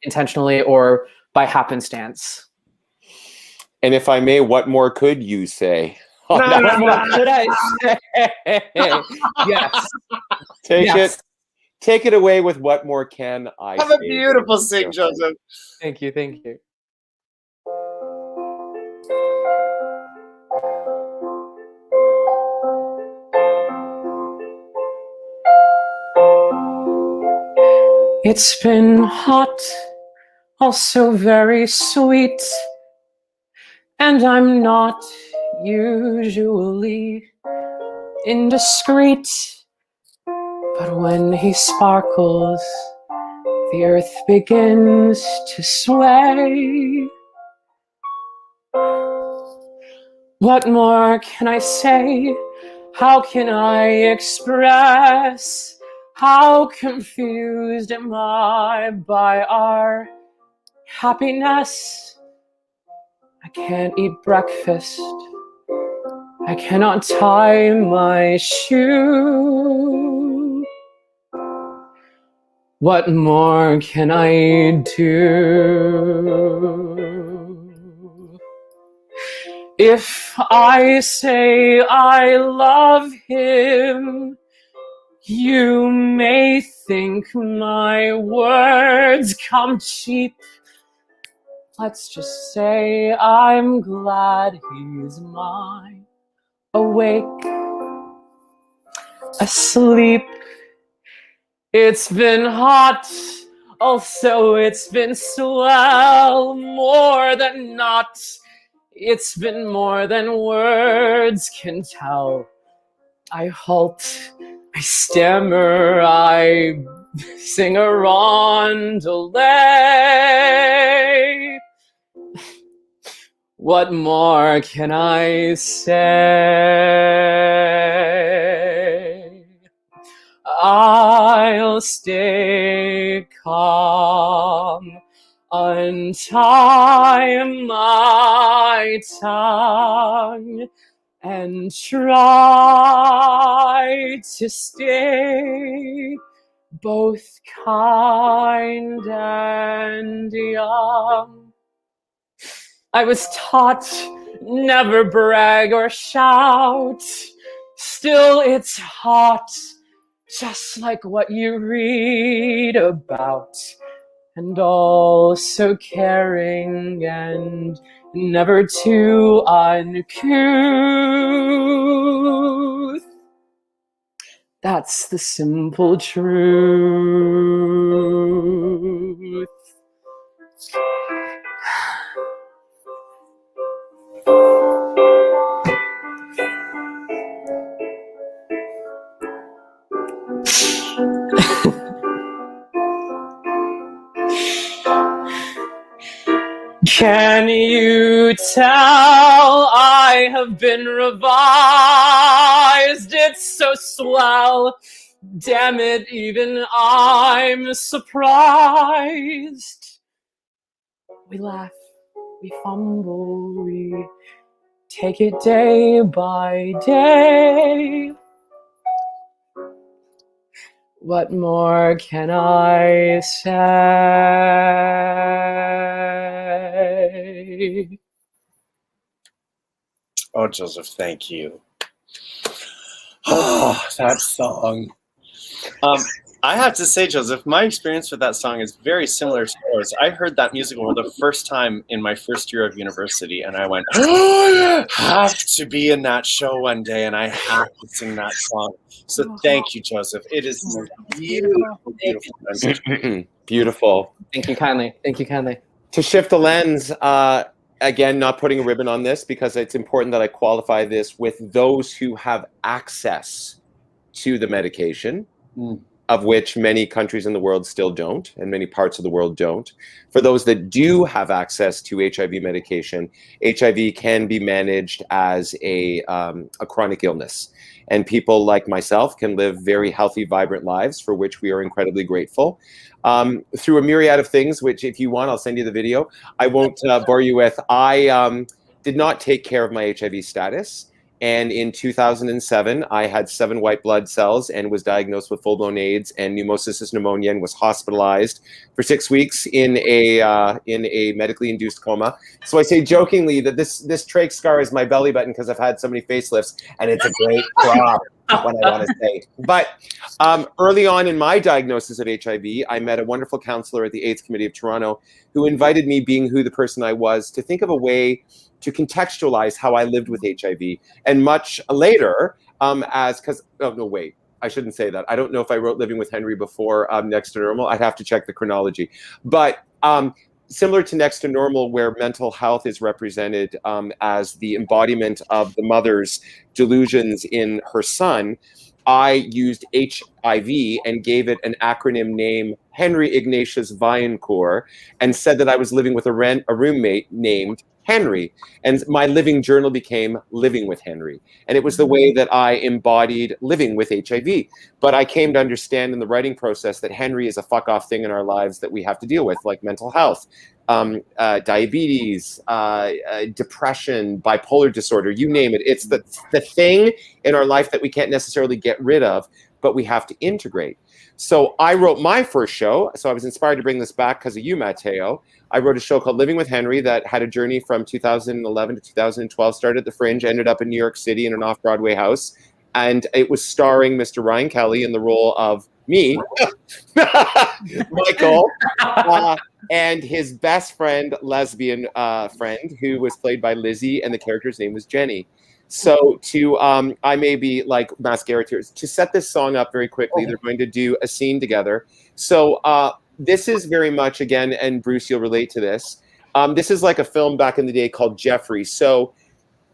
Speaker 3: intentionally or by happenstance.
Speaker 1: And if I may, what more could you say?
Speaker 3: What should I say? Yes.
Speaker 1: Take it away with what more can I say?
Speaker 2: Have a beautiful sing, Joseph.
Speaker 3: Thank you. It's been hot, also very sweet, and I'm not usually indiscreet, but when he sparkles, the earth begins to sway. What more can I say? How can I express how confused am I by our happiness? I can't eat breakfast. I cannot tie my shoe. What more can I do? If I say I love him, You may think my words come cheap. Let's just say I'm glad he's mine. Awake, asleep. It's been hot, also it's been swell, more than not. It's been more than words can tell. I halt, I stammer, I sing a rondelay. What more can I say? I'll stay calm, untie my tongue, and try to stay both kind and young. I was taught never brag or shout, still it's hot, just like what you read about, and all so caring and never too uncouth. That's the simple truth. Can you tell I have been revised? It's so swell. Damn it, even I'm surprised. We laugh, we fumble, we take it day by day. What more can I say?
Speaker 2: Oh, Joseph, thank you. Oh, that song. I have to say, Joseph, my experience with that song is very similar to yours. I heard that musical for the first time in my first year of university, and I went, oh, I have to be in that show one day, and I have to sing that song. So thank you, Joseph. It is beautiful, beautiful message.
Speaker 1: Beautiful.
Speaker 3: Thank you kindly. Thank you kindly.
Speaker 1: To shift the lens, again, not putting a ribbon on this because it's important that I qualify this with those who have access to the medication, of which many countries in the world still don't, and many parts of the world don't. For those that do have access to HIV medication, HIV can be managed as a chronic illness. And people like myself can live very healthy, vibrant lives, for which we are incredibly grateful. Through a myriad of things, which if you want, I'll send you the video. I won't bore you with. I did not take care of my HIV status. And in 2007, I had 7 white blood cells and was diagnosed with full-blown AIDS and pneumocystis pneumonia and was hospitalized for 6 weeks in a medically induced coma. So I say jokingly that this trach scar is my belly button because I've had so many facelifts, and it's a great prop, what I want to say. But early on in my diagnosis of HIV, I met a wonderful counselor at the AIDS Committee of Toronto who invited me, being who the person I was, to think of a way to contextualize how I lived with HIV. And much later, I shouldn't say that. I don't know if I wrote Living with Henry before Next to Normal. I'd have to check the chronology. But similar to Next to Normal, where mental health is represented as the embodiment of the mother's delusions in her son, I used HIV and gave it an acronym name, Henry Ignatius Vaillancourt, and said that I was living with a roommate named Henry. And my living journal became Living with Henry. And it was the way that I embodied living with HIV. But I came to understand in the writing process that Henry is a fuck off thing in our lives that we have to deal with, like mental health, diabetes, depression, bipolar disorder, you name it. It's the thing in our life that we can't necessarily get rid of, but we have to integrate. So I wrote my first show. So I was inspired to bring this back because of you, Mateo. I wrote a show called Living with Henry that had a journey from 2011 to 2012, started at the Fringe, ended up in New York City in an off-Broadway house, and it was starring Mr. Ryan Kelly in the role of me, Michael, and his best friend, lesbian friend, who was played by Lizzie, and the character's name was Jenny. So I may be like mascara tears. To set this song up very quickly, they're going to do a scene together. So this is very much, again, and Bruce, you'll relate to this. This is like a film back in the day called Jeffrey. So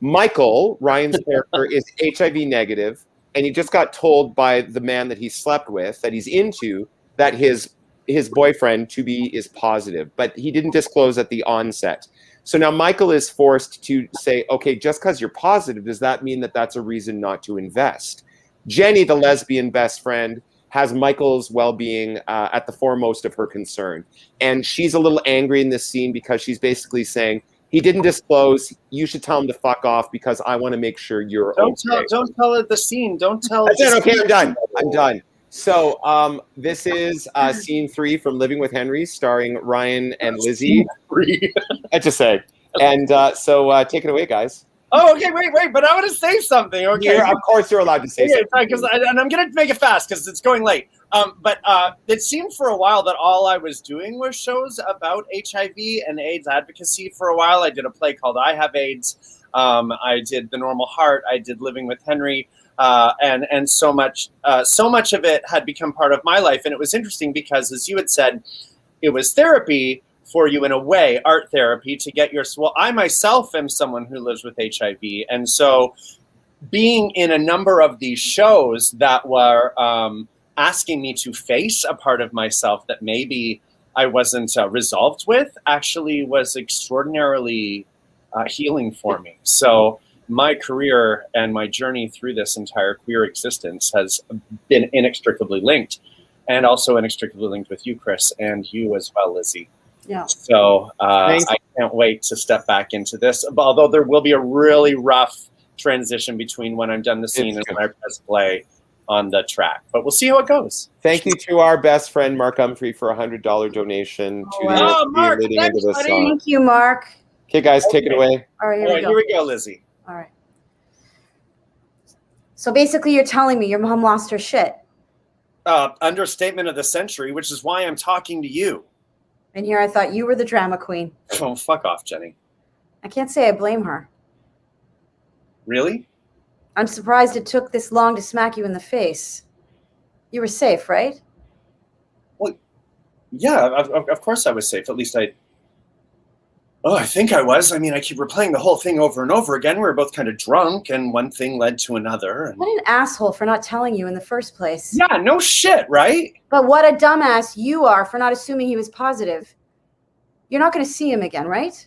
Speaker 1: Michael, Ryan's character, is HIV negative, and he just got told by the man that he slept with, that he's into, that his boyfriend to be is positive, but he didn't disclose at the onset. So now Michael is forced to say, okay, just because you're positive, does that mean that that's a reason not to invest? Jenny, the lesbian best friend, has Michael's well-being at the foremost of her concern. And she's a little angry in this scene because she's basically saying, he didn't disclose, you should tell him to fuck off because I want to make sure you're okay.
Speaker 2: Don't tell it the scene. Don't tell
Speaker 1: That's it. Okay, I'm done. So this is scene 3 from Living with Henry, starring Ryan and Lizzie. I just say. And so take it away, guys.
Speaker 2: Oh, okay, wait, but I want to say something. Okay,
Speaker 1: of course you're allowed to say something.
Speaker 2: And I'm going to make it fast because it's going late. But it seemed for a while that all I was doing was shows about HIV and AIDS advocacy. For a while, I did a play called I Have AIDS. I did The Normal Heart. I did Living with Henry. And so much of it had become part of my life. And it was interesting because, as you had said, it was therapy for you in a way, art therapy to get your, well, I myself am someone who lives with HIV. And so being in a number of these shows that were asking me to face a part of myself that maybe I wasn't resolved with actually was extraordinarily healing for me. So my career and my journey through this entire queer existence has been inextricably linked, and also inextricably linked with you, Chris, and you as well, Lizzie.
Speaker 7: Yeah.
Speaker 2: So I can't wait to step back into this, although there will be a really rough transition between when I'm done the scene and when I press play on the track. But we'll see how it goes.
Speaker 1: Thank you to our best friend, Mark Humphrey, for a $100 donation to
Speaker 2: Mark,
Speaker 1: leading into this song.
Speaker 7: Thank you, Mark.
Speaker 1: Okay, guys, take it away.
Speaker 7: All right,
Speaker 2: Here we go, Lizzie.
Speaker 7: All right. So basically, you're telling me your mom lost her shit.
Speaker 2: Understatement of the century, which is why I'm talking to you.
Speaker 7: And here I thought you were the drama queen.
Speaker 2: Oh, fuck off, Jenny.
Speaker 7: I can't say I blame her.
Speaker 2: Really?
Speaker 7: I'm surprised it took this long to smack you in the face. You were safe, right?
Speaker 2: Well, yeah, of course I was safe. At least I think I was. I mean, I keep replaying the whole thing over and over again. We were both kind of drunk, and one thing led to another. And...
Speaker 7: What an asshole for not telling you in the first place.
Speaker 2: Yeah, no shit, right?
Speaker 7: But what a dumbass you are for not assuming he was positive. You're not going to see him again, right?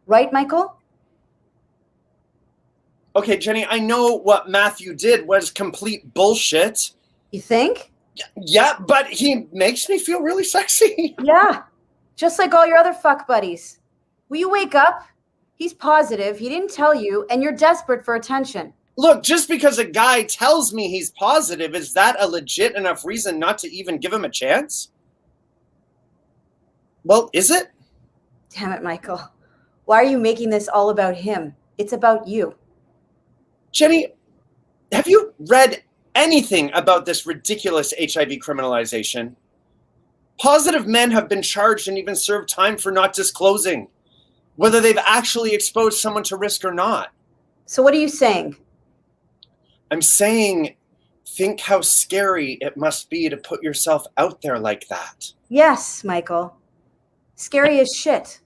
Speaker 7: Right, Michael?
Speaker 2: Okay, Jenny, I know what Matthew did was complete bullshit.
Speaker 7: You think?
Speaker 2: Yeah, but he makes me feel really sexy.
Speaker 7: Yeah. Just like all your other fuck buddies. Will you wake up? He's positive, he didn't tell you, and you're desperate for attention.
Speaker 2: Look, just because a guy tells me he's positive, is that a legit enough reason not to even give him a chance? Well, is it?
Speaker 7: Damn it, Michael. Why are you making this all about him? It's about you.
Speaker 2: Jenny, have you read anything about this ridiculous HIV criminalization? Positive men have been charged and even served time for not disclosing whether they've actually exposed someone to risk or not.
Speaker 7: So what are you saying?
Speaker 2: I'm saying, think how scary it must be to put yourself out there like that.
Speaker 7: Yes, Michael. Scary as shit.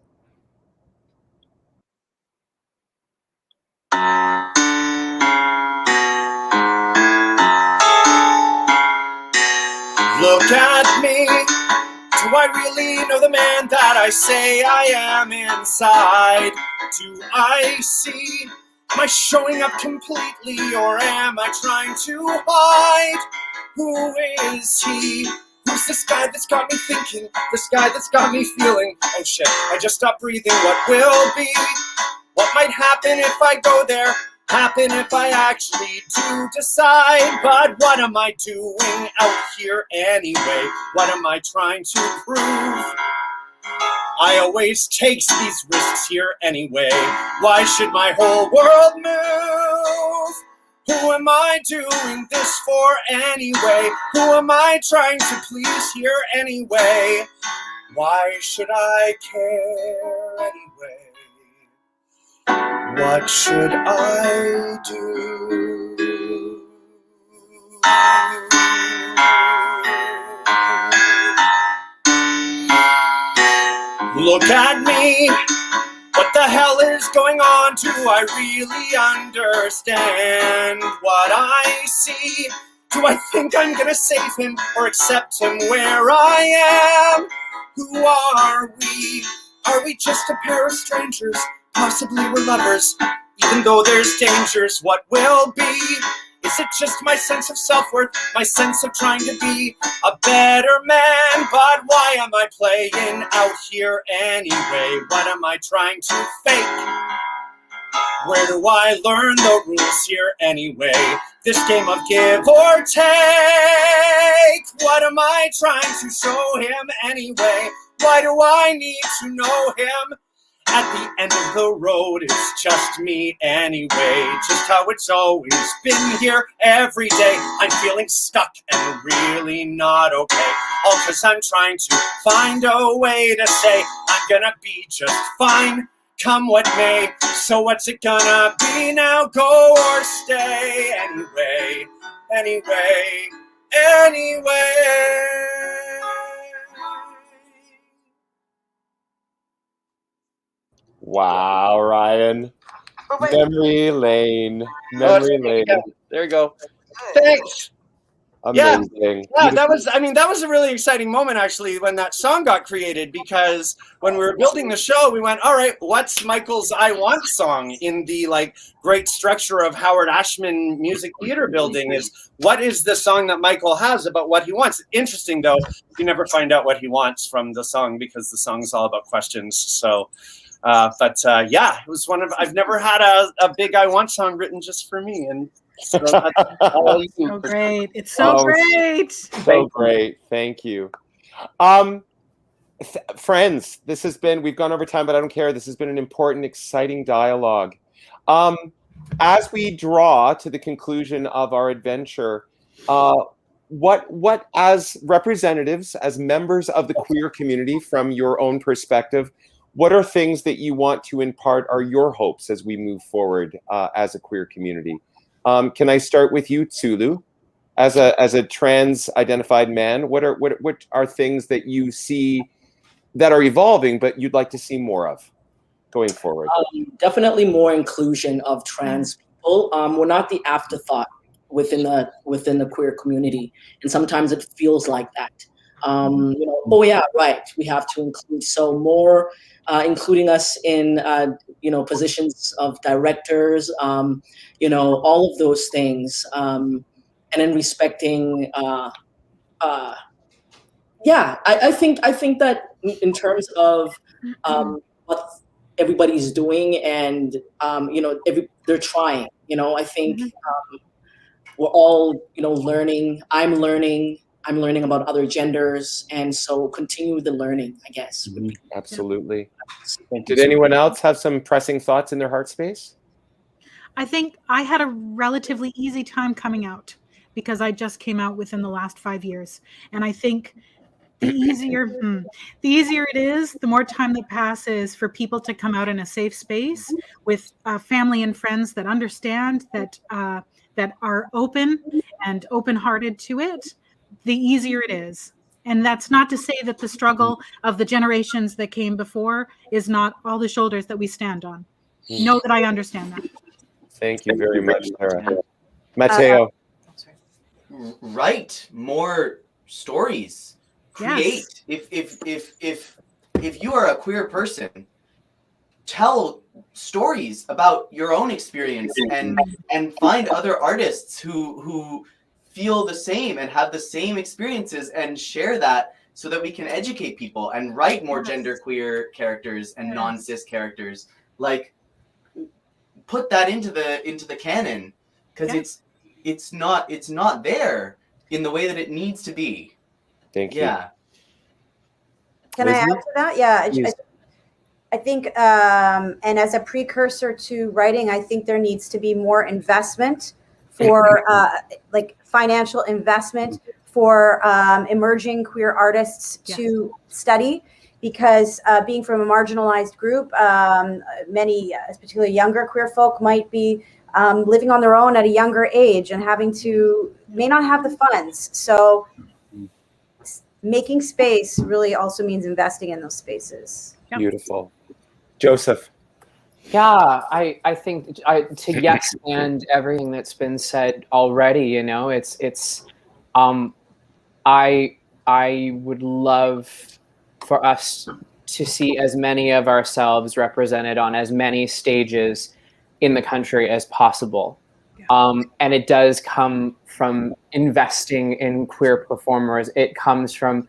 Speaker 2: Look at me. Do I really know the man that I say I am inside? Do I see? Am I showing up completely, or am I trying to hide? Who is he? Who's this guy that's got me thinking? This guy that's got me feeling? Oh shit, I just stopped breathing. What will be? What might happen if I go there? Happen if I actually do decide. But what am I doing out here anyway? What am I trying to prove? I always take these risks here anyway. Why should my whole world move? Who am I doing this for anyway? Who am I trying to please here anyway? Why should I care anyway? What should I do? Look at me. What the hell is going on? Do I really understand what I see? Do I think I'm gonna save him or accept him where I am? Who are we? Are we just a pair of strangers? Possibly we're lovers, even though there's dangers. What will be? Is it just my sense of self-worth, my sense of trying to be a better man? But why am I playing out here anyway? What am I trying to fake? Where do I learn the rules here anyway? This game of give or take. What am I trying to show him anyway? Why do I need to know him? At the end of the road, it's just me anyway. Just how it's always been here every day. I'm feeling stuck and really not okay. All because I'm trying to find a way to say I'm gonna be just fine, come what may. So what's it gonna be now? Go or stay? Anyway, anyway, anyway.
Speaker 1: Wow, Ryan.
Speaker 2: Oh, wait.
Speaker 1: Memory lane. Memory lane.
Speaker 2: There you go. Thanks.
Speaker 1: Amazing.
Speaker 2: Yeah, that was a really exciting moment actually when that song got created, because when we were building the show, we went, all right, what's Michael's I Want song in the like great structure of Howard Ashman Music Theater building? Is what is the song that Michael has about what he wants? Interesting though, you never find out what he wants from the song because the song is all about questions. So yeah, it was I've never had a big I Want song written just for me. And so that's all you
Speaker 5: So great. It's so great.
Speaker 1: So great. Thank you. Friends, we've gone over time, but I don't care. This has been an important, exciting dialogue. As we draw to the conclusion of our adventure, what as representatives, as members of the queer community, from your own perspective, what are things that you want to impart are your hopes as we move forward as a queer community? Can I start with you, Tsulu? As a trans-identified man, what are things that you see that are evolving, but you'd like to see more of going forward?
Speaker 8: Definitely more inclusion of trans people. We're not the afterthought within the queer community, and sometimes it feels like that. Oh yeah, right. We have to include more. Including us in, positions of directors, all of those things, and then respecting. I think that in terms of what everybody's doing, and they're trying. I think we're all learning. I'm learning about other genders, and so continue the learning, I guess.
Speaker 1: Absolutely. Did anyone else have some pressing thoughts in their heart space?
Speaker 5: I think I had a relatively easy time coming out because I just came out within the last 5 years. And I think the easier it is, the more time that passes for people to come out in a safe space with family and friends that understand, that are open and open-hearted to it, the easier it is. And that's not to say that the struggle of the generations that came before is not all the shoulders that we stand on. Know that I understand that.
Speaker 1: Thank you very much, Sarah. Mateo.
Speaker 6: Write more stories. Create. Yes. If you are a queer person, tell stories about your own experience and find other artists who feel the same and have the same experiences and share that so that we can educate people and write more genderqueer characters and non-cis characters. Like, put that into the canon, because it's not there in the way that it needs to be.
Speaker 1: Thank you.
Speaker 7: Yeah. Can I add to that? Yeah. I think, and as a precursor to writing, I think there needs to be more investment for like financial investment for emerging queer artists to study, because being from a marginalized group, many, particularly younger queer folk, might be living on their own at a younger age and may not have the funds. So making space really also means investing in those spaces.
Speaker 1: Beautiful. Joseph.
Speaker 3: Yeah, I think to yes and everything that's been said already, you know, it's I would love for us to see as many of ourselves represented on as many stages in the country as possible. And it does come from investing in queer performers. It comes from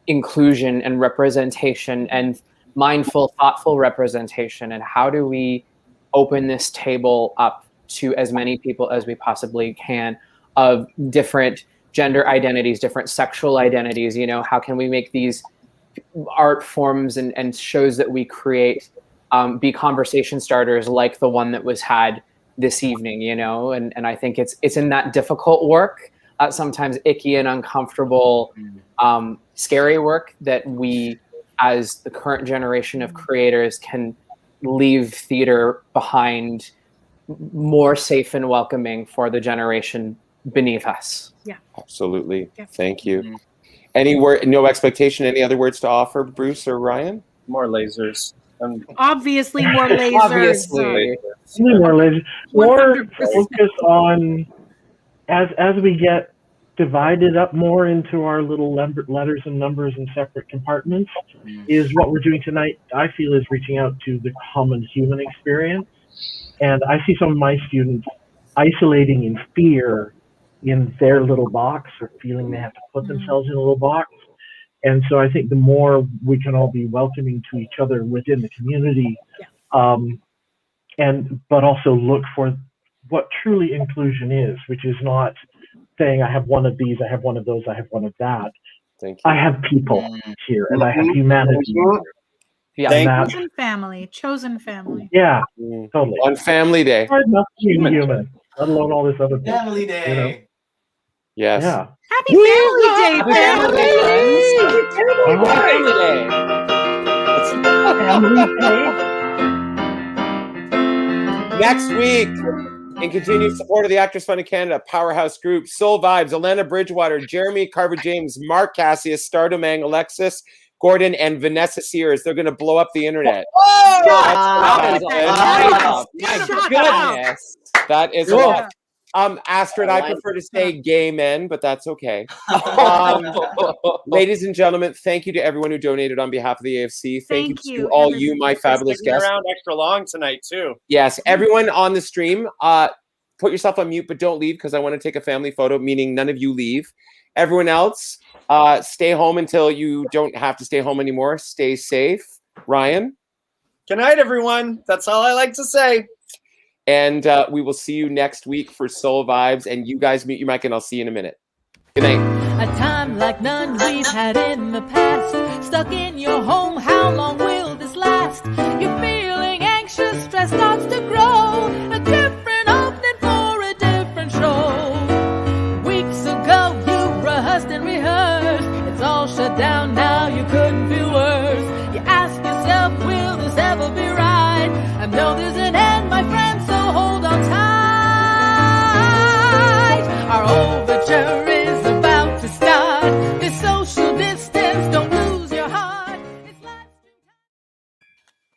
Speaker 3: inclusion and representation and mindful, thoughtful representation. And how do we open this table up to as many people as we possibly can of different gender identities, different sexual identities? You know, how can we make these art forms and shows that we create be conversation starters like the one that was had this evening, you know? And I think it's in that difficult work, sometimes icky and uncomfortable, scary work, that we, as the current generation of creators, can leave theater behind more safe and welcoming for the generation beneath us.
Speaker 5: Yeah,
Speaker 1: absolutely.
Speaker 5: Yeah.
Speaker 1: Thank you. Any word? No expectation. Any other words to offer, Bruce or Ryan?
Speaker 2: More lasers.
Speaker 5: Obviously, more lasers.
Speaker 3: Obviously.
Speaker 4: More lasers. More
Speaker 5: 100%.
Speaker 4: focus on, as we get divided up more into our little letters and numbers in separate compartments, is what we're doing tonight, I feel, is reaching out to the common human experience. And I see some of my students isolating in fear in their little box, or feeling they have to put themselves in a little box. And so I think the more we can all be welcoming to each other within the community, but also look for what truly inclusion is, which is not saying I have one of these, I have one of those, I have one of that.
Speaker 1: Thank you.
Speaker 4: I have people here, and I have humanity here.
Speaker 3: Yeah.
Speaker 5: Chosen family.
Speaker 4: Yeah, totally.
Speaker 1: On Family Day.
Speaker 4: Hard enough to be human, let alone all this other stuff.
Speaker 6: Family Day.
Speaker 4: You know?
Speaker 1: Yes.
Speaker 4: Yeah.
Speaker 5: Happy Family Day,
Speaker 3: Happy Family Day,
Speaker 1: Family Day. Next week, in continued support of the Actors Fund of Canada, Powerhouse Group, Soul Vibes, Alana Bridgewater, Jeremy Carver-James, Mark Cassius, Star Domingue, Alexis Gordon, and Vanessa Sears. They're going to blow up the internet.
Speaker 3: That is my goodness.
Speaker 1: That is a lot. Astrid, I prefer to say gay men, but that's okay. Ladies and gentlemen, thank you to everyone who donated on behalf of the AFC. Thank you to all you, my fabulous guests.
Speaker 2: Around extra long tonight too.
Speaker 1: Yes, everyone on the stream, put yourself on mute, but don't leave, because I want to take a family photo, meaning none of you leave. Everyone else, stay home until you don't have to stay home anymore. Stay safe. Ryan?
Speaker 2: Good night, everyone. That's all I like to say.
Speaker 1: And we will see you next week for Soul Vibes. And you guys mute your mic, and I'll see you in a minute. Good night.
Speaker 9: A time like none we've had in the past. Stuck in your home, how long will this last? You're feeling anxious, stress starts to grow. A different opening for a different show. Weeks ago, you rehearsed and rehearsed. It's all shut down now, you couldn't feel worse. You ask yourself, will this ever be right? I know there's